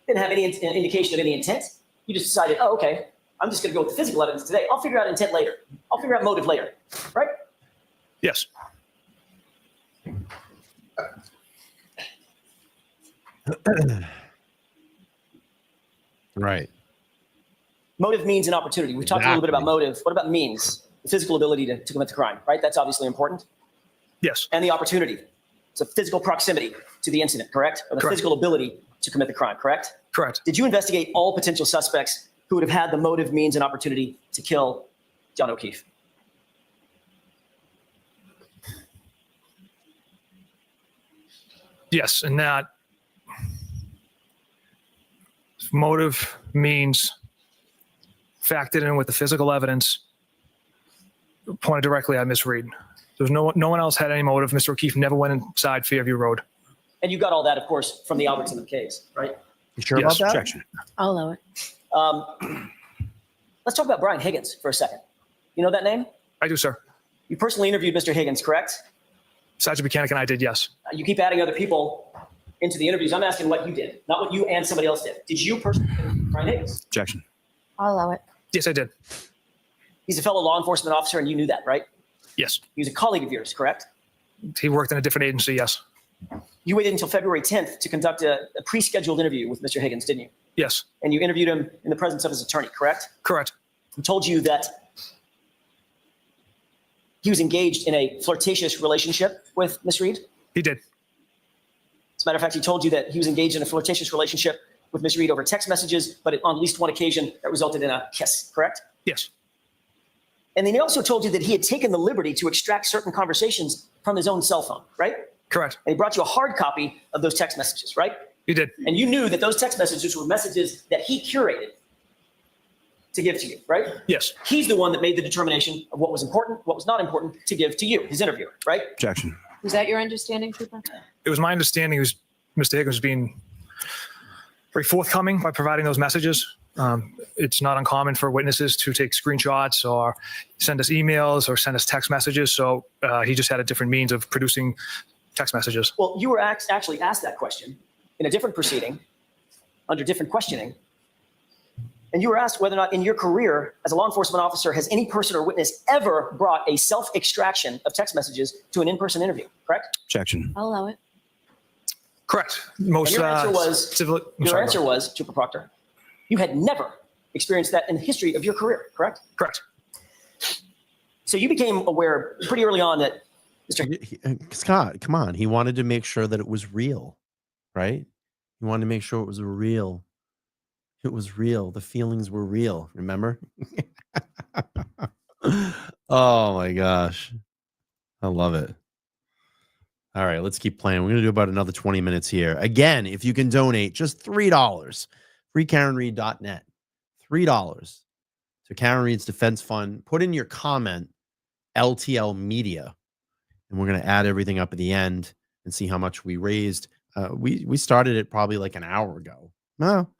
didn't have any indication of any intent. You just decided, oh, okay, I'm just going to go with the physical evidence today. I'll figure out intent later. I'll figure out motive later, right? Yes. Right. Motive, means, and opportunity. We talked a little bit about motive. What about means? The physical ability to commit the crime, right? That's obviously important. Yes. And the opportunity. It's a physical proximity to the incident, correct? Or the Correct. physical ability to commit the crime, correct? Correct. Did you investigate all potential suspects who would have had the motive, means, and opportunity to kill John O'Keefe? Yes. And that motive, means factored in with the physical evidence pointed directly at Miss Reed. There's no one else had any motive. Mr. O'Keefe never went inside Fairview Road. And you got all that, of course, from the Albertson case, right? You sure Yes. about that? Objection. I'll allow it. Let's talk about Brian Higgins for a second. You know that name? I do, sir. You personally interviewed Mr. Higgins, correct? Sergeant Buchanan and I did, yes. You keep adding other people into the interviews. I'm asking what you did, not what you and somebody else did. Did you personally interview Brian Higgins? Objection. I'll allow it. Yes, I did. He's a fellow law enforcement officer, and you knew that, right? Yes. He was a colleague of yours, correct? He worked in a different agency, yes. You waited until February 10th to conduct a pre-scheduled interview with Mr. Higgins, didn't you? Yes. And you interviewed him in the presence of his attorney, correct? Correct. He told you that he was engaged in a flirtatious relationship with Miss Reed. He did. As a matter of fact, he told you that he was engaged in a flirtatious relationship with Miss Reed over text messages, but on at least one occasion that resulted in a kiss, correct? Yes. And then he also told you that he had taken the liberty to extract certain conversations from his own cell phone, right? Correct. And he brought you a hard copy of those text messages, right? He did. And you knew that those text messages were messages that he curated to give to you, right? Yes. He's the one that made the determination of what was important, what was not important to give to you, his interviewer, right? Objection. Was that your understanding, Trooper? It was my understanding Mr. Higgins was being very forthcoming by providing those messages It's not uncommon for witnesses to take screenshots or send us emails or send us text messages. So he just had a different means of producing text messages. Well, you were actually asked that question in a different proceeding, under different questioning. And you were asked whether or not in your career as a law enforcement officer, has any person or witness ever brought a self-extraction of text messages to an in-person interview, correct? Objection. I'll allow it. Correct. And Most your answer was, sorry, go ahead. Trooper Proctor, you had never experienced that in the history of your career, correct? Correct. So you became aware pretty early on that Mr. Scott, come on. He wanted to make sure that it was real, right? He wanted to make sure it was real. It was real. The feelings were real. Remember? Oh my gosh. I love it. All right, let's keep playing. We're going to do about another 20 minutes here. Again, if you can donate just $3, freekarenreed.net, $3 to Karen Reed's Defense Fund. Put in your comment, LTL Media, and we're going to add everything up at the end and see how much we raised. We started it probably like an hour ago. No,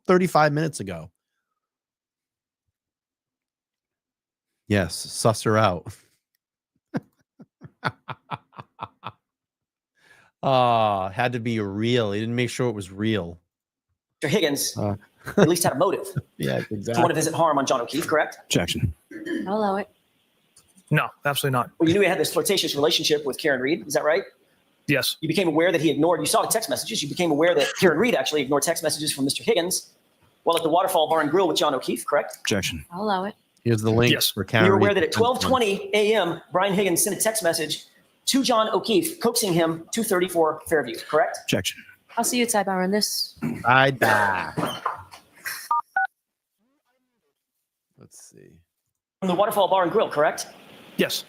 35 minutes ago. Yes, suss her out. Had to be real. He didn't make sure it was real. Mr. Higgins at least had a motive. Yeah, To exactly. want to visit harm on John O'Keefe, correct? Objection. I'll allow it. No, absolutely not. Well, you knew he had this flirtatious relationship with Karen Reed. Is that right? Yes. You became aware that he ignored, you saw the text messages. You became aware that Karen Reed actually ignored text messages from Mr. Higgins while at the Waterfall Bar and Grill with John O'Keefe, correct? Objection. I'll allow it. Here's the link Yes. for Karen. You were aware Reed that at 12:20 a.m., Brian Higgins sent a text message to John O'Keefe, coaxing him to 34 Fairview, correct? Objection. I'll see you at sidebar on this. I die. Let's see. From the Waterfall Bar and Grill, correct? Yes.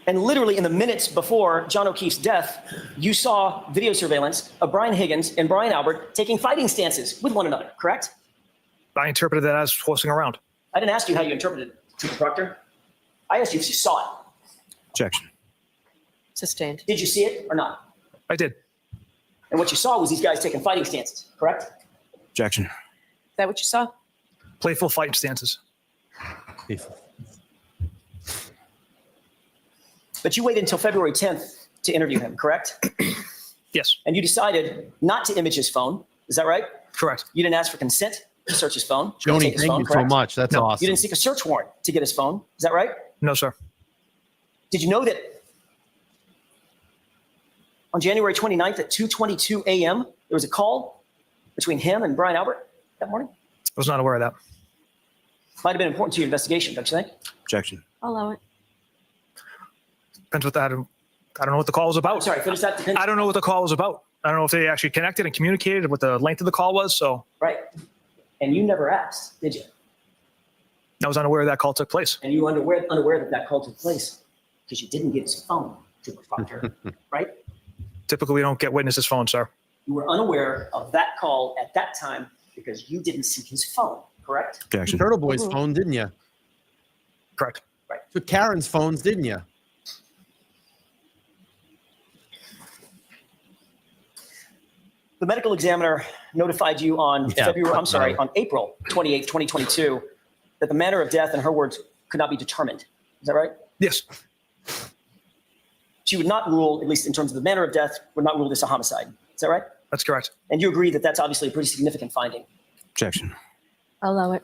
And literally in the minutes before John O'Keefe's death, you saw video surveillance of Brian Higgins and Brian Albert taking fighting stances with one another, correct? I interpreted that as horsing around. I didn't ask you how you interpreted it, Trooper Proctor. I asked you if you saw it. Objection. Sustained. Did you see it or not? I did. And what you saw was these guys taking fighting stances, correct? Objection. Is that what you saw? Playful fight stances. But you waited until February 10th to interview him, correct? Yes. And you decided not to image his phone. Is that right? Correct. You didn't ask for consent to search his phone. Joni, take his thank phone, you so correct? much. That's No, awesome. You didn't seek a search warrant to get his phone. Is that right? No, sir. Did you know that on January 29th at 2:22 a.m., there was a call between him and Brian Albert that morning? I was not aware of that. Might have been important to your investigation, don't you think? Objection. I'll allow it. Depends what that. I don't know what the call was about. Sorry, finish that. I don't know what the call was about. I don't know if they actually connected and communicated what the length of the call was. So Right. And you never asked, did you? I was unaware that call took place. And you were unaware that that call took place because you didn't get his phone, Trooper Proctor, right? Typically, we don't get witnesses' phones, sir. You were unaware of that call at that time because you didn't seek his phone, correct? Objection. Turtle Boy's phone, didn't you? Correct. Took Karen's phones, didn't you? The medical examiner notified you on on April 28th, 2022, that the manner of death, in her words, could not be determined. Is that right? Yes. She would not rule, at least in terms of the manner of death, would not rule this a homicide. Is that right? That's correct. And you agree that that's obviously a pretty significant finding. Objection. I'll allow it.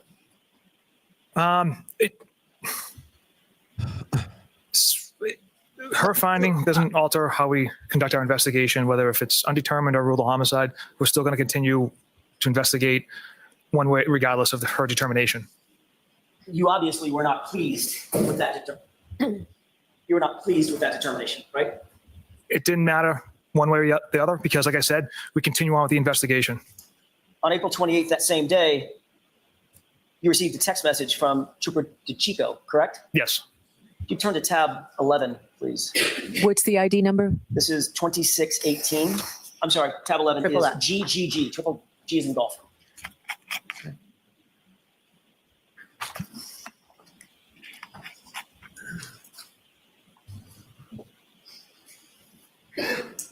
Her finding doesn't alter how we conduct our investigation, whether if it's undetermined or ruled a homicide. We're still going to continue to investigate one way, regardless of her determination. You obviously were not pleased with that. You were not pleased with that determination, right? It didn't matter one way or the other because, like I said, we continue on with the investigation. On April 28th, that same day, you received a text message from Trooper DeChico, correct? Yes. You turn to tab 11, please. What's the ID number? This is 2618. I'm sorry, tab 11 Triple is F. GGG, triple G is in golf.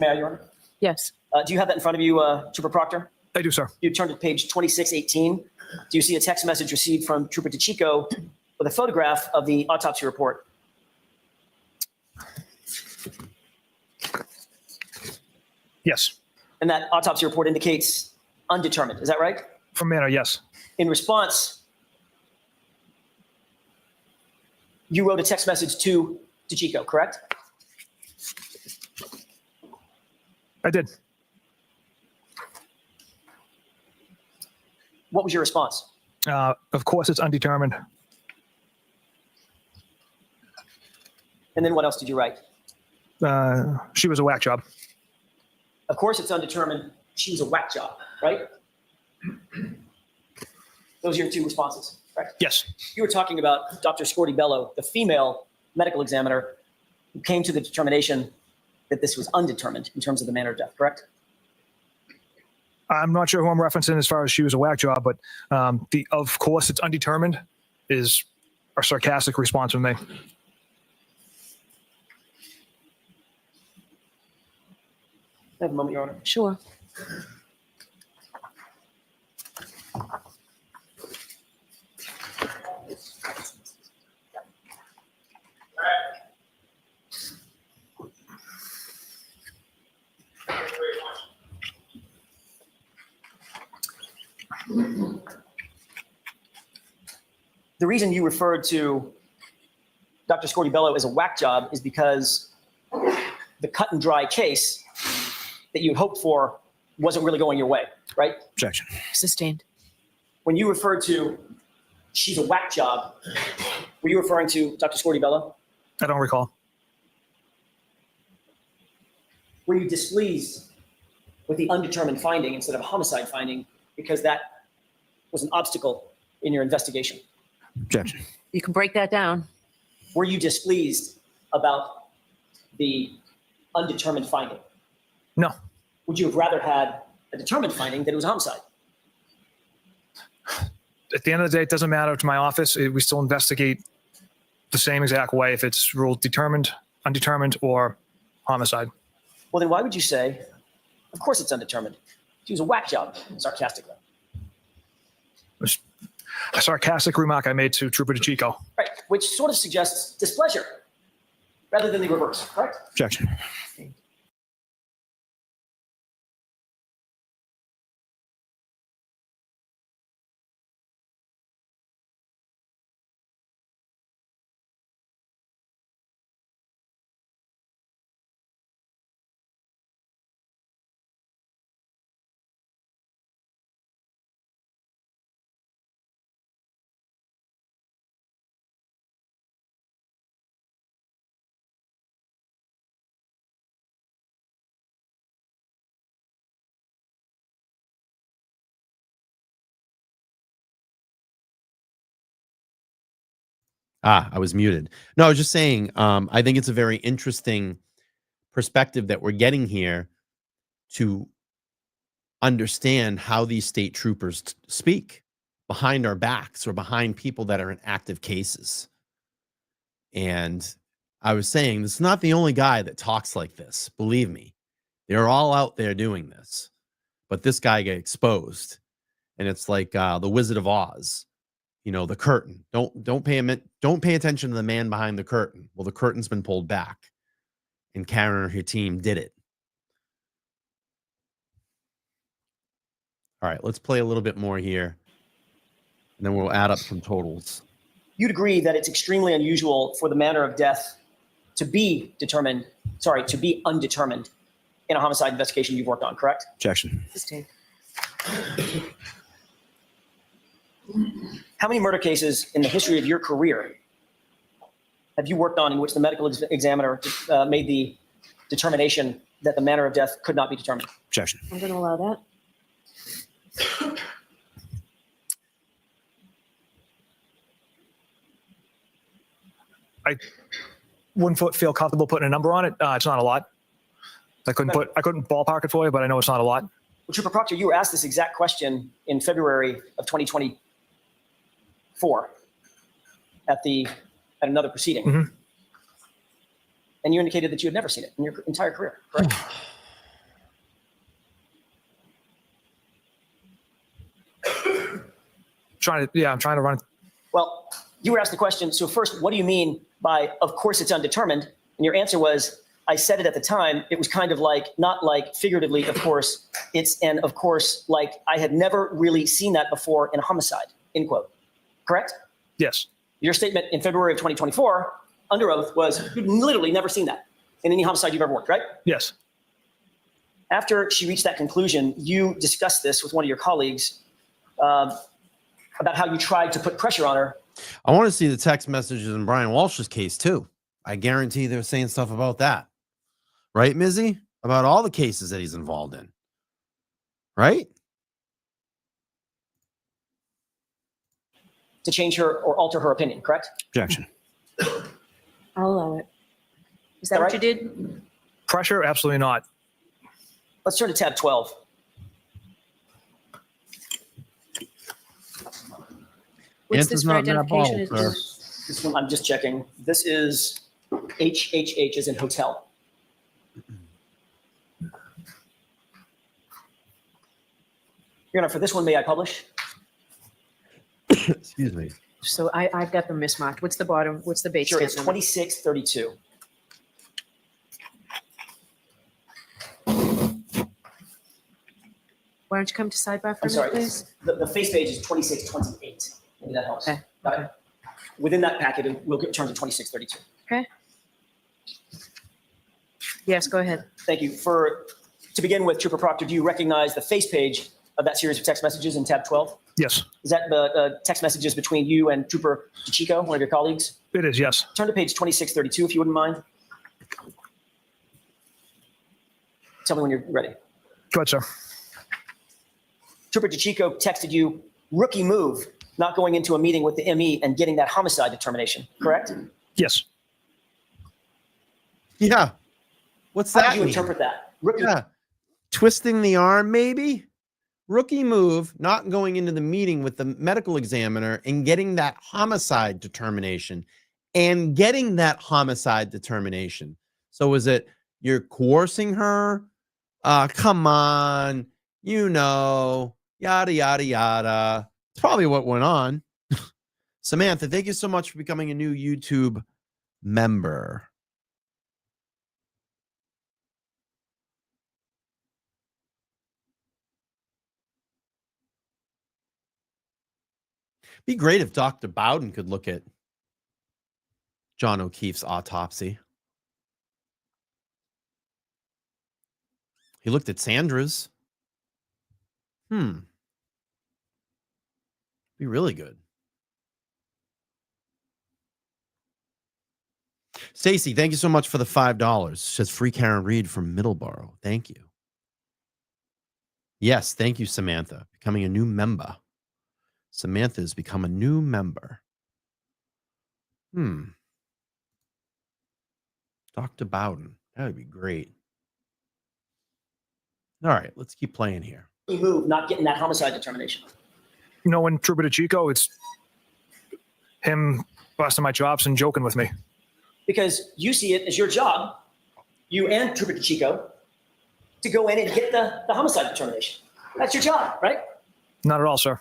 May I, Your Honor? Yes. Do you have that in front of you, Trooper Proctor? I do, sir. You turn to page 2618. Do you see a text message received from Trooper DeChico with a photograph of the autopsy report? Yes. And that autopsy report indicates undetermined. Is that right? From Manor, yes. In response, you wrote a text message to DeChico, correct? I did. What was your response? Of course, it's undetermined. And then what else did you write? She was a whack job. Of course, it's undetermined. She was a whack job, right? Those are your two responses, right? Yes. You were talking about Dr. Scorti-Bello, the female medical examiner who came to the determination that this was undetermined in terms of the manner of death, correct? I'm not sure who I'm referencing as far as she was a whack job, but of course it's undetermined is a sarcastic response from me. Have a moment, Your Honor. Sure. The reason you referred to Dr. Scorti-Bello as a whack job is because the cut and dry case that you had hoped for wasn't really going your way, right? Objection. Sustained. When you referred to she's a whack job, were you referring to Dr. Scorti-Bello? I don't recall. Were you displeased with the undetermined finding instead of a homicide finding because that was an obstacle in your investigation? Objection. You can break that down. Were you displeased about the undetermined finding? No. Would you have rather had a determined finding that it was a homicide? At the end of the day, it doesn't matter to my office. We still investigate the same exact way if it's ruled determined, undetermined, or homicide. Well, then why would you say, of course it's undetermined? She was a whack job, sarcastically. A sarcastic remark I made to Trooper DeChico. Right, which sort of suggests displeasure rather than the reverse, correct? Objection. I was muted. No, I was just saying, I think it's a very interesting perspective that we're getting here to understand how these state troopers speak behind our backs or behind people that are in active cases. And I was saying, this is not the only guy that talks like this. Believe me, they're all out there doing this. But this guy got exposed. And it's like the Wizard of Oz. You know, the curtain. Don't pay attention to the man behind the curtain. Well, the curtain's been pulled back, and Karen and her team did it. All right, let's play a little bit more here, and then we'll add up some totals. You'd agree that it's extremely unusual for the manner of death to be undetermined in a homicide investigation you've worked on, correct? Objection. Sustained. How many murder cases in the history of your career have you worked on in which the medical examiner made the determination that the manner of death could not be determined? Objection. I'm going to allow that. I wouldn't feel comfortable putting a number on it. It's not a lot. I couldn't ballpark it for you, but I know it's not a lot. Well, Trooper Proctor, you were asked this exact question in February of 2024 at another proceeding. Mm-hmm. And you indicated that you had never seen it in your entire career, correct? trying to run. Well, you were asked the question. So first, what do you mean by, of course, it's undetermined? And your answer was, I said it at the time. It was kind of like, not like figuratively, of course. It's, and of course, like I had never really seen that before in a homicide, end quote. Correct? Yes. Your statement in February of 2024, under oath, was you'd literally never seen that in any homicide you've ever worked, right? Yes. After she reached that conclusion, you discussed this with one of your colleagues about how you tried to put pressure on her. I want to see the text messages in Brian Walsh's case too. I guarantee they're saying stuff about that. Right, Mizzy? About all the cases that he's involved in. Right? To change her or alter her opinion, correct? Objection. I'll allow it. Is that All what right. you did? Pressure? Absolutely not. Let's turn to tab 12. What's this for Answer's not in that identification? bottle, Is- This one, I'm just checking. This is HHH as in hotel. Your Honor, for this one, may I publish? Excuse me. So I've got them mismarked. What's the bottom? What's the base Sure, stamp it's number? 2632. Why don't you come to sidebar for I'm a minute, sorry. please? The face page is 2628. Maybe that helps. Okay. Got it? Within that packet, we'll turn to 2632. Okay. Yes, go ahead. Thank you. To begin with, Trooper Proctor, do you recognize the face page of that series of text messages in tab 12? Yes. Is that the text messages between you and Trooper DeChico, one of your colleagues? It is. Yes. Turn to page 2632, if you wouldn't mind. Tell me when you're ready. Go ahead, sir. Trooper DeChico texted you, rookie move, not going into a meeting with the ME and getting that homicide determination, correct? Yes. Yeah. What's How that did you mean? interpret that? Rookie. Yeah. Twisting the arm, maybe? Rookie move, not going into the meeting with the medical examiner and getting that homicide determination. And getting that homicide determination. So is it you're coercing her? Come on. You know, yada, yada, yada. It's probably what went on. Samantha, thank you so much for becoming a new YouTube member. Be great if Dr. Bowden could look at John O'Keefe's autopsy. He looked at Sandra's. Be really good. Stacy, thank you so much for the $5. Says free Karen Reed from Middleborough. Thank you. Yes, thank you, Samantha. Becoming a new member. Samantha has become a new member. Dr. Bowden. That would be great. All right, let's keep playing here. Rookie move, not getting that homicide determination. You know, when Trooper DeChico, it's him busting my chops and joking with me. Because you see it as your job, you and Trooper DeChico, to go in and get the homicide determination. That's your job, right? Not at all, sir.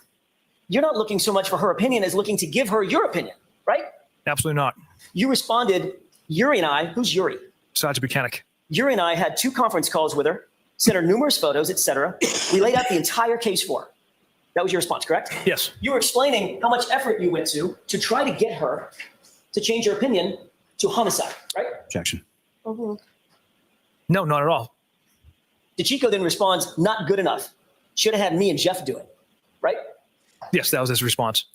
You're not looking so much for her opinion as looking to give her your opinion, right? Absolutely not. You responded, Yuri and I, who's Yuri? Sergeant Buchanan. Yuri and I had 2 conference calls with her, sent her numerous photos, etc. We laid out the entire case for her. That was your response, correct? Yes. You were explaining how much effort you went to try to get her to change her opinion to homicide, right? Objection. Mm-hmm. No, not at all. DeChico then responds, not good enough. Should have had me and Jeff do it, right? Yes, that was his response.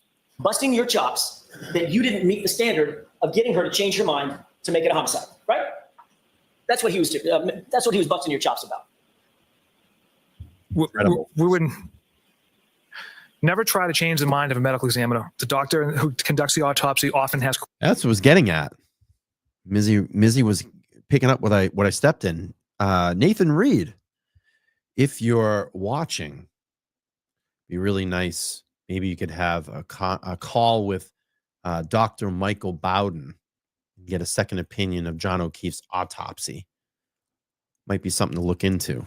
Busting your chops that you didn't meet the standard of getting her to change her mind to make it a homicide, right? That's what he was. That's what he was busting your chops about. We wouldn't never try to change the mind of a medical examiner. The doctor who conducts the autopsy often has. That's what I was getting at. Mizzy was picking up what I stepped in. Nathan Reed, if you're watching, be really nice. Maybe you could have a call with Dr. Michael Bowden and get a second opinion of John O'Keefe's autopsy. Might be something to look into.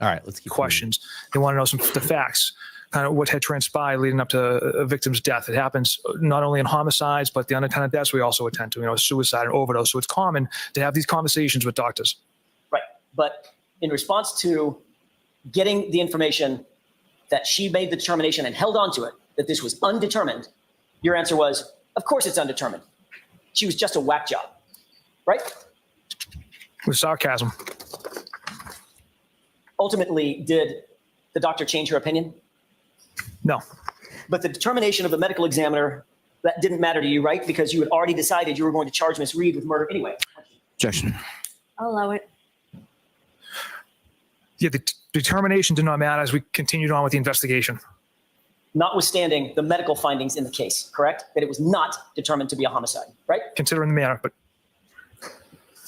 All right, let's keep questions. They want to know the facts, kind of what had transpired leading up to a victim's death. It happens not only in homicides, but the unattended deaths we also attend to, suicide and overdose. So it's common to have these conversations with doctors. Right. But in response to getting the information that she made the determination and held on to it, that this was undetermined, your answer was, of course it's undetermined. She was just a whack job, right? With sarcasm. Ultimately, did the doctor change her opinion? No. But the determination of the medical examiner, that didn't matter to you, right? Because you had already decided you were going to charge Miss Reed with murder anyway. Objection. I'll allow it. Yeah, the determination did not matter as we continued on with the investigation. Notwithstanding the medical findings in the case, correct? That it was not determined to be a homicide, right? Considering the matter, but.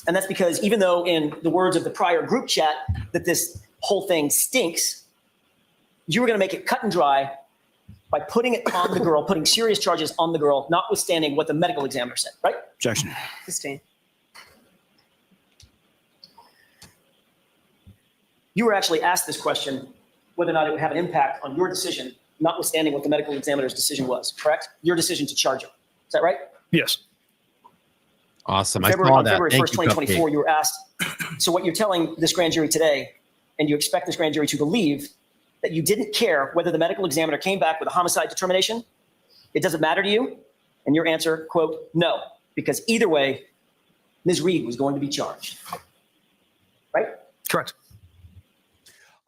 And that's because even though in the words of the prior group chat that this whole thing stinks, you were going to make it cut and dry by putting it on the girl, putting serious charges on the girl, notwithstanding what the medical examiner said, right? Objection. Sustain. You were actually asked this question, whether or not it would have an impact on your decision, notwithstanding what the medical examiner's decision was, correct? Your decision to charge her. Is that right? Yes. Awesome. On February 1st, 2024, Cupcake. you were asked, so what you're telling this grand jury today, and you expect this grand jury to believe that you didn't care whether the medical examiner came back with a homicide determination? It doesn't matter to you? And your answer, quote, no, because either way, Ms. Reed was going to be charged. Right? Correct.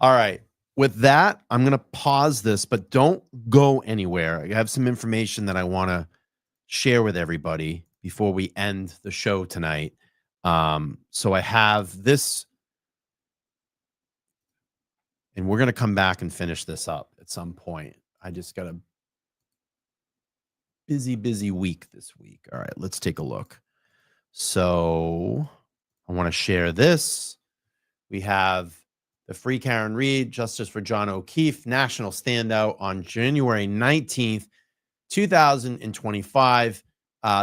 All right. With that, I'm going to pause this, but don't go anywhere. I have some information that I want to share with everybody before we end the show tonight. So I have this, and we're going to come back and finish this up at some point. I just got a busy week this week. All right, let's take a look. So I want to share this. We have the Free Karen Reed, Justice for John O'Keefe, National Standout on January 19th, 2025.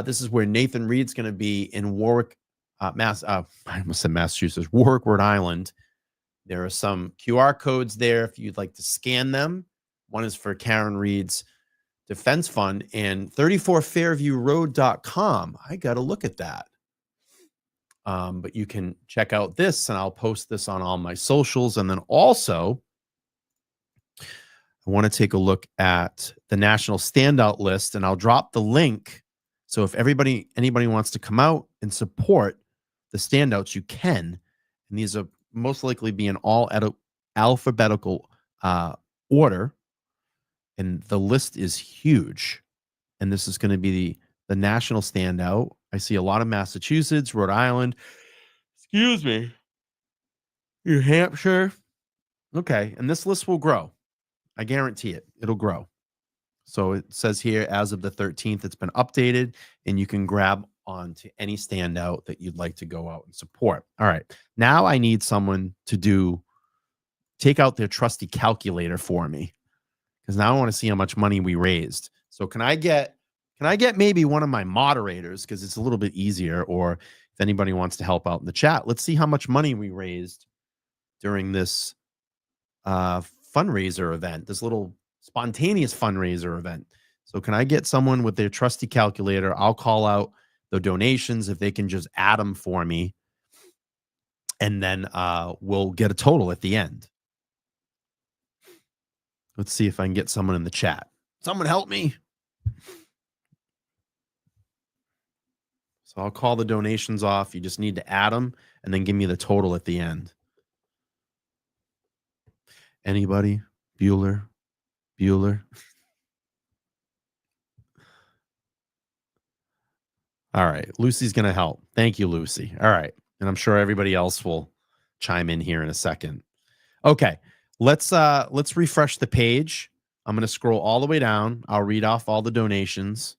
This is where Nathan Reed's going to be in Warwick, I almost said Massachusetts, Warwick, Rhode Island. There are some QR codes there if you'd like to scan them. One is for Karen Reed's Defense Fund and 34fairviewroad.com. I got to look at that. But you can check out this, and I'll post this on all my socials. And then also, I want to take a look at the national standout list, and I'll drop the link. So if anybody wants to come out and support the standouts, you can. And these are most likely be in all alphabetical order. And the list is huge. And this is going to be the national standout. I see a lot of Massachusetts, Rhode Island, New Hampshire. Okay. And this list will grow. I guarantee it. It'll grow. So it says here, as of the 13th, it's been updated, and you can grab onto any standout that you'd like to go out and support. All right. Now I need someone to take out their trusty calculator for me, because now I want to see how much money we raised. So can I get maybe one of my moderators, because it's a little bit easier, or if anybody wants to help out in the chat, let's see how much money we raised during this fundraiser event, this little spontaneous fundraiser event. So can I get someone with their trusty calculator? I'll call out the donations if they can just add them for me, and then we'll get a total at the end. Let's see if I can get someone in the chat. Someone help me. So I'll call the donations off. You just need to add them and then give me the total at the end. Anybody? Bueller? All right. Lucy's going to help. Thank you, Lucy. All right. And I'm sure everybody else will chime in here in a second. Okay. Let's refresh the page. I'm going to scroll all the way down. I'll read off all the donations.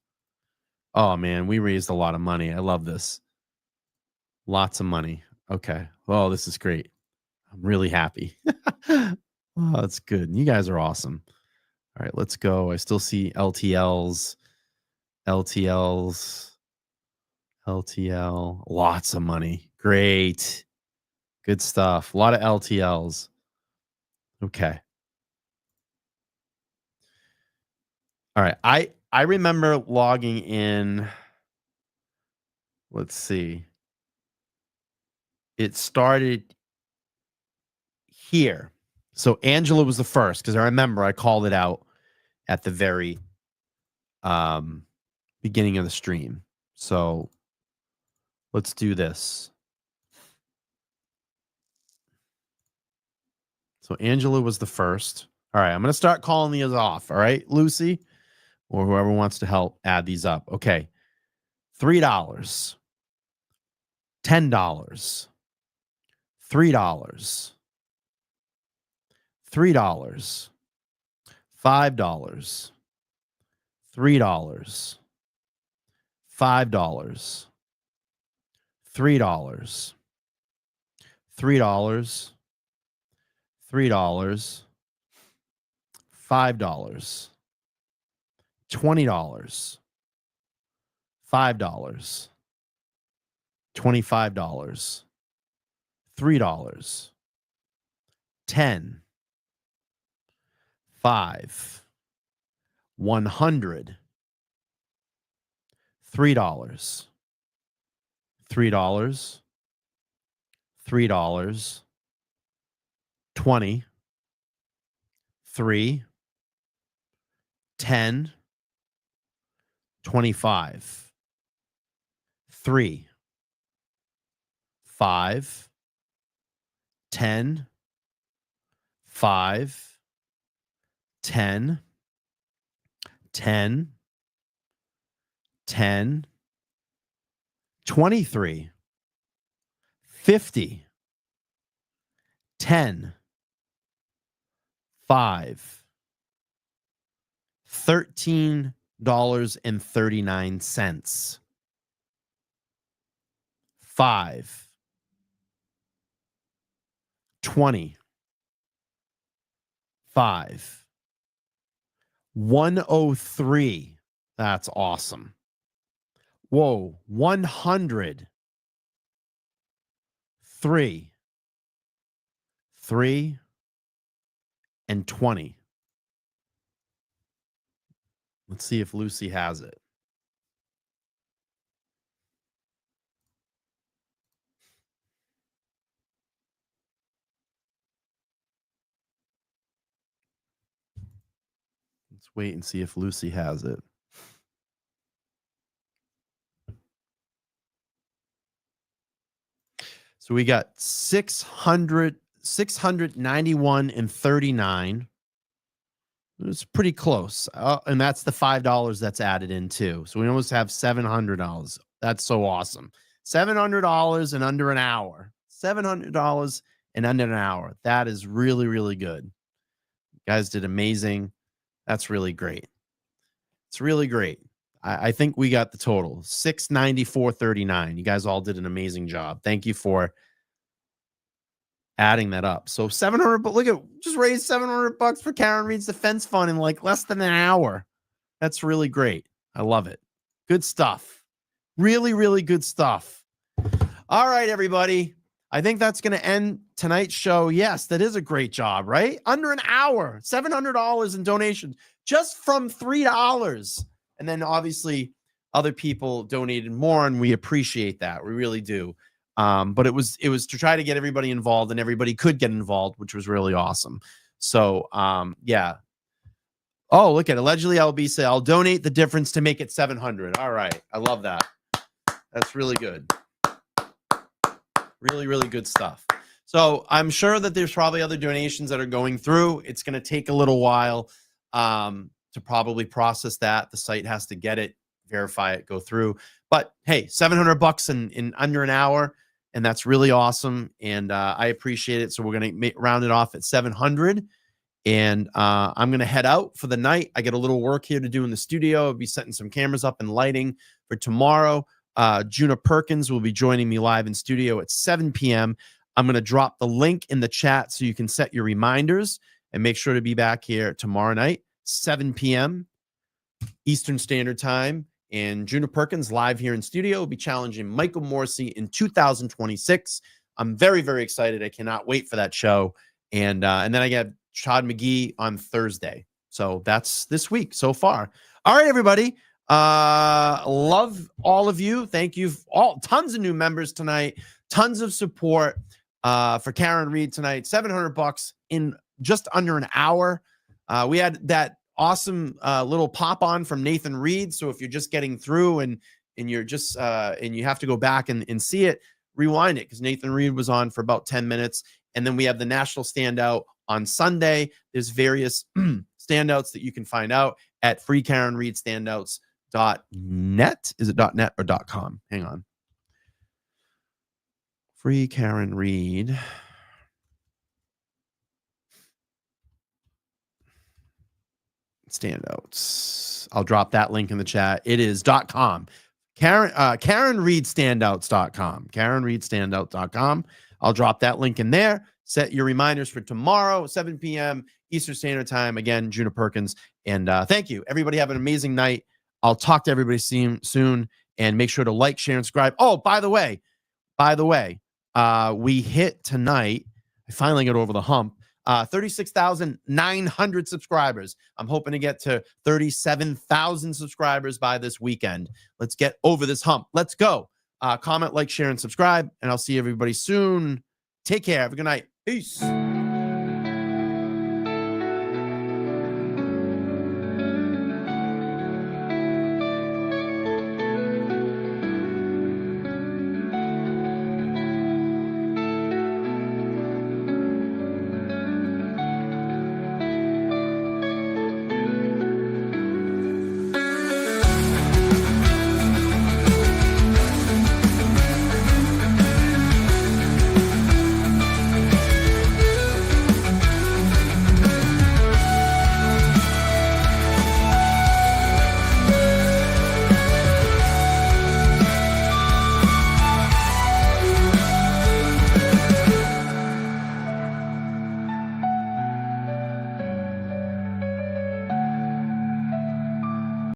Oh, man, we raised a lot of money. I love this. Lots of money. Okay. Oh, this is great. I'm really happy. Oh, that's good. You guys are awesome. All right, let's go. I still see LTL. Lots of money. Great. Good stuff. A lot of LTLs. Okay. All right. I remember logging in. Let's see. It started here. So Angela was the first because I remember I called it out at the very beginning of the stream. So let's do this. So Angela was the first. All right, I'm going to start calling these off. All right, Lucy, or whoever wants to help add these up. Okay. $3, $10, $3, $3, $5, $3, $5, $3, $3, $3, $5, $20, $5, $25, $3, 10, 5, 100, $3, $3, $3, 20, 3, 10, 25, 3, 5, 10, 5, 10, 10, 10, 23, 50, 10, 5, $13.39, 5, 20, 5, 103. That's awesome. Whoa, 100, 3, 3, and 20. Let's see if Lucy has it. Let's wait and see if Lucy has it. So we got 691 and 39. It's pretty close. And that's the $5 that's added in too. So we almost have $700. That's so awesome. $700 in under an hour. $700 in under an hour. That is really, really good. You guys did amazing. That's really great. It's really great. I think we got the total 694.39. You guys all did an amazing job. Thank you for adding that up. So 700, but look at, just raised $700 for Karen Reed's defense fund in like less than an hour. That's really great. I love it. Good stuff. Really, really good stuff. All right, everybody. I think that's going to end tonight's show. Yes, that is a great job, right? Under an hour, $700 in donations just from $3. And then obviously other people donated more, and we appreciate that. We really do. But it was to try to get everybody involved, and everybody could get involved, which was really awesome. So yeah. Oh, look at it. Allegedly LB say, I'll donate the difference to make it 700. All right. I love that. That's really good. Really, really good stuff. So I'm sure that there's probably other donations that are going through. It's going to take a little while to probably process that. The site has to get it, verify it, go through. But hey, $700 in under an hour, and that's really awesome. And I appreciate it. So we're going to round it off at 700. And I'm going to head out for the night. I get a little work here to do in the studio. I'll be setting some cameras up and lighting for tomorrow. Juna Perkins will be joining me live in studio at 7 p.m. I'm going to drop the link in the chat so you can set your reminders and make sure to be back here tomorrow night, 7 p.m. Eastern Standard Time. And Juna Perkins live here in studio will be challenging Michael Morrissey in 2026. I'm very, very excited. I cannot wait for that show. And then I got Todd McGee on Thursday. So that's this week so far. All right, everybody. Love all of you. Thank you. Tons of new members tonight. Tons of support for Karen Reed tonight. $700 in just under an hour. We had that awesome little pop on from Nathan Reed. So if you're just getting through and you're just and you have to go back and see it, rewind it, because Nathan Reed was on for about 10 minutes. And then we have the national standout on Sunday. There's various standouts that you can find out at freekarenreedstandouts.net. Is it .net or .com? Hang on. Free Karen Reed. Standouts. I'll drop that link in the chat. It is .com. KarenReedStandouts.com. KarenReedStandouts.com. I'll drop that link in there. Set your reminders for tomorrow, 7 p.m. Eastern Standard Time. Again, Juna Perkins. And thank you. Everybody have an amazing night. I'll talk to everybody soon. And make sure to like, share, and subscribe. Oh, by the way, we hit tonight. I finally got over the hump. 36,900 subscribers. I'm hoping to get to 37,000 subscribers by this weekend. Let's get over this hump. Let's go. Comment, like, share, and subscribe. And I'll see everybody soon. Take care. Have a good night. Peace.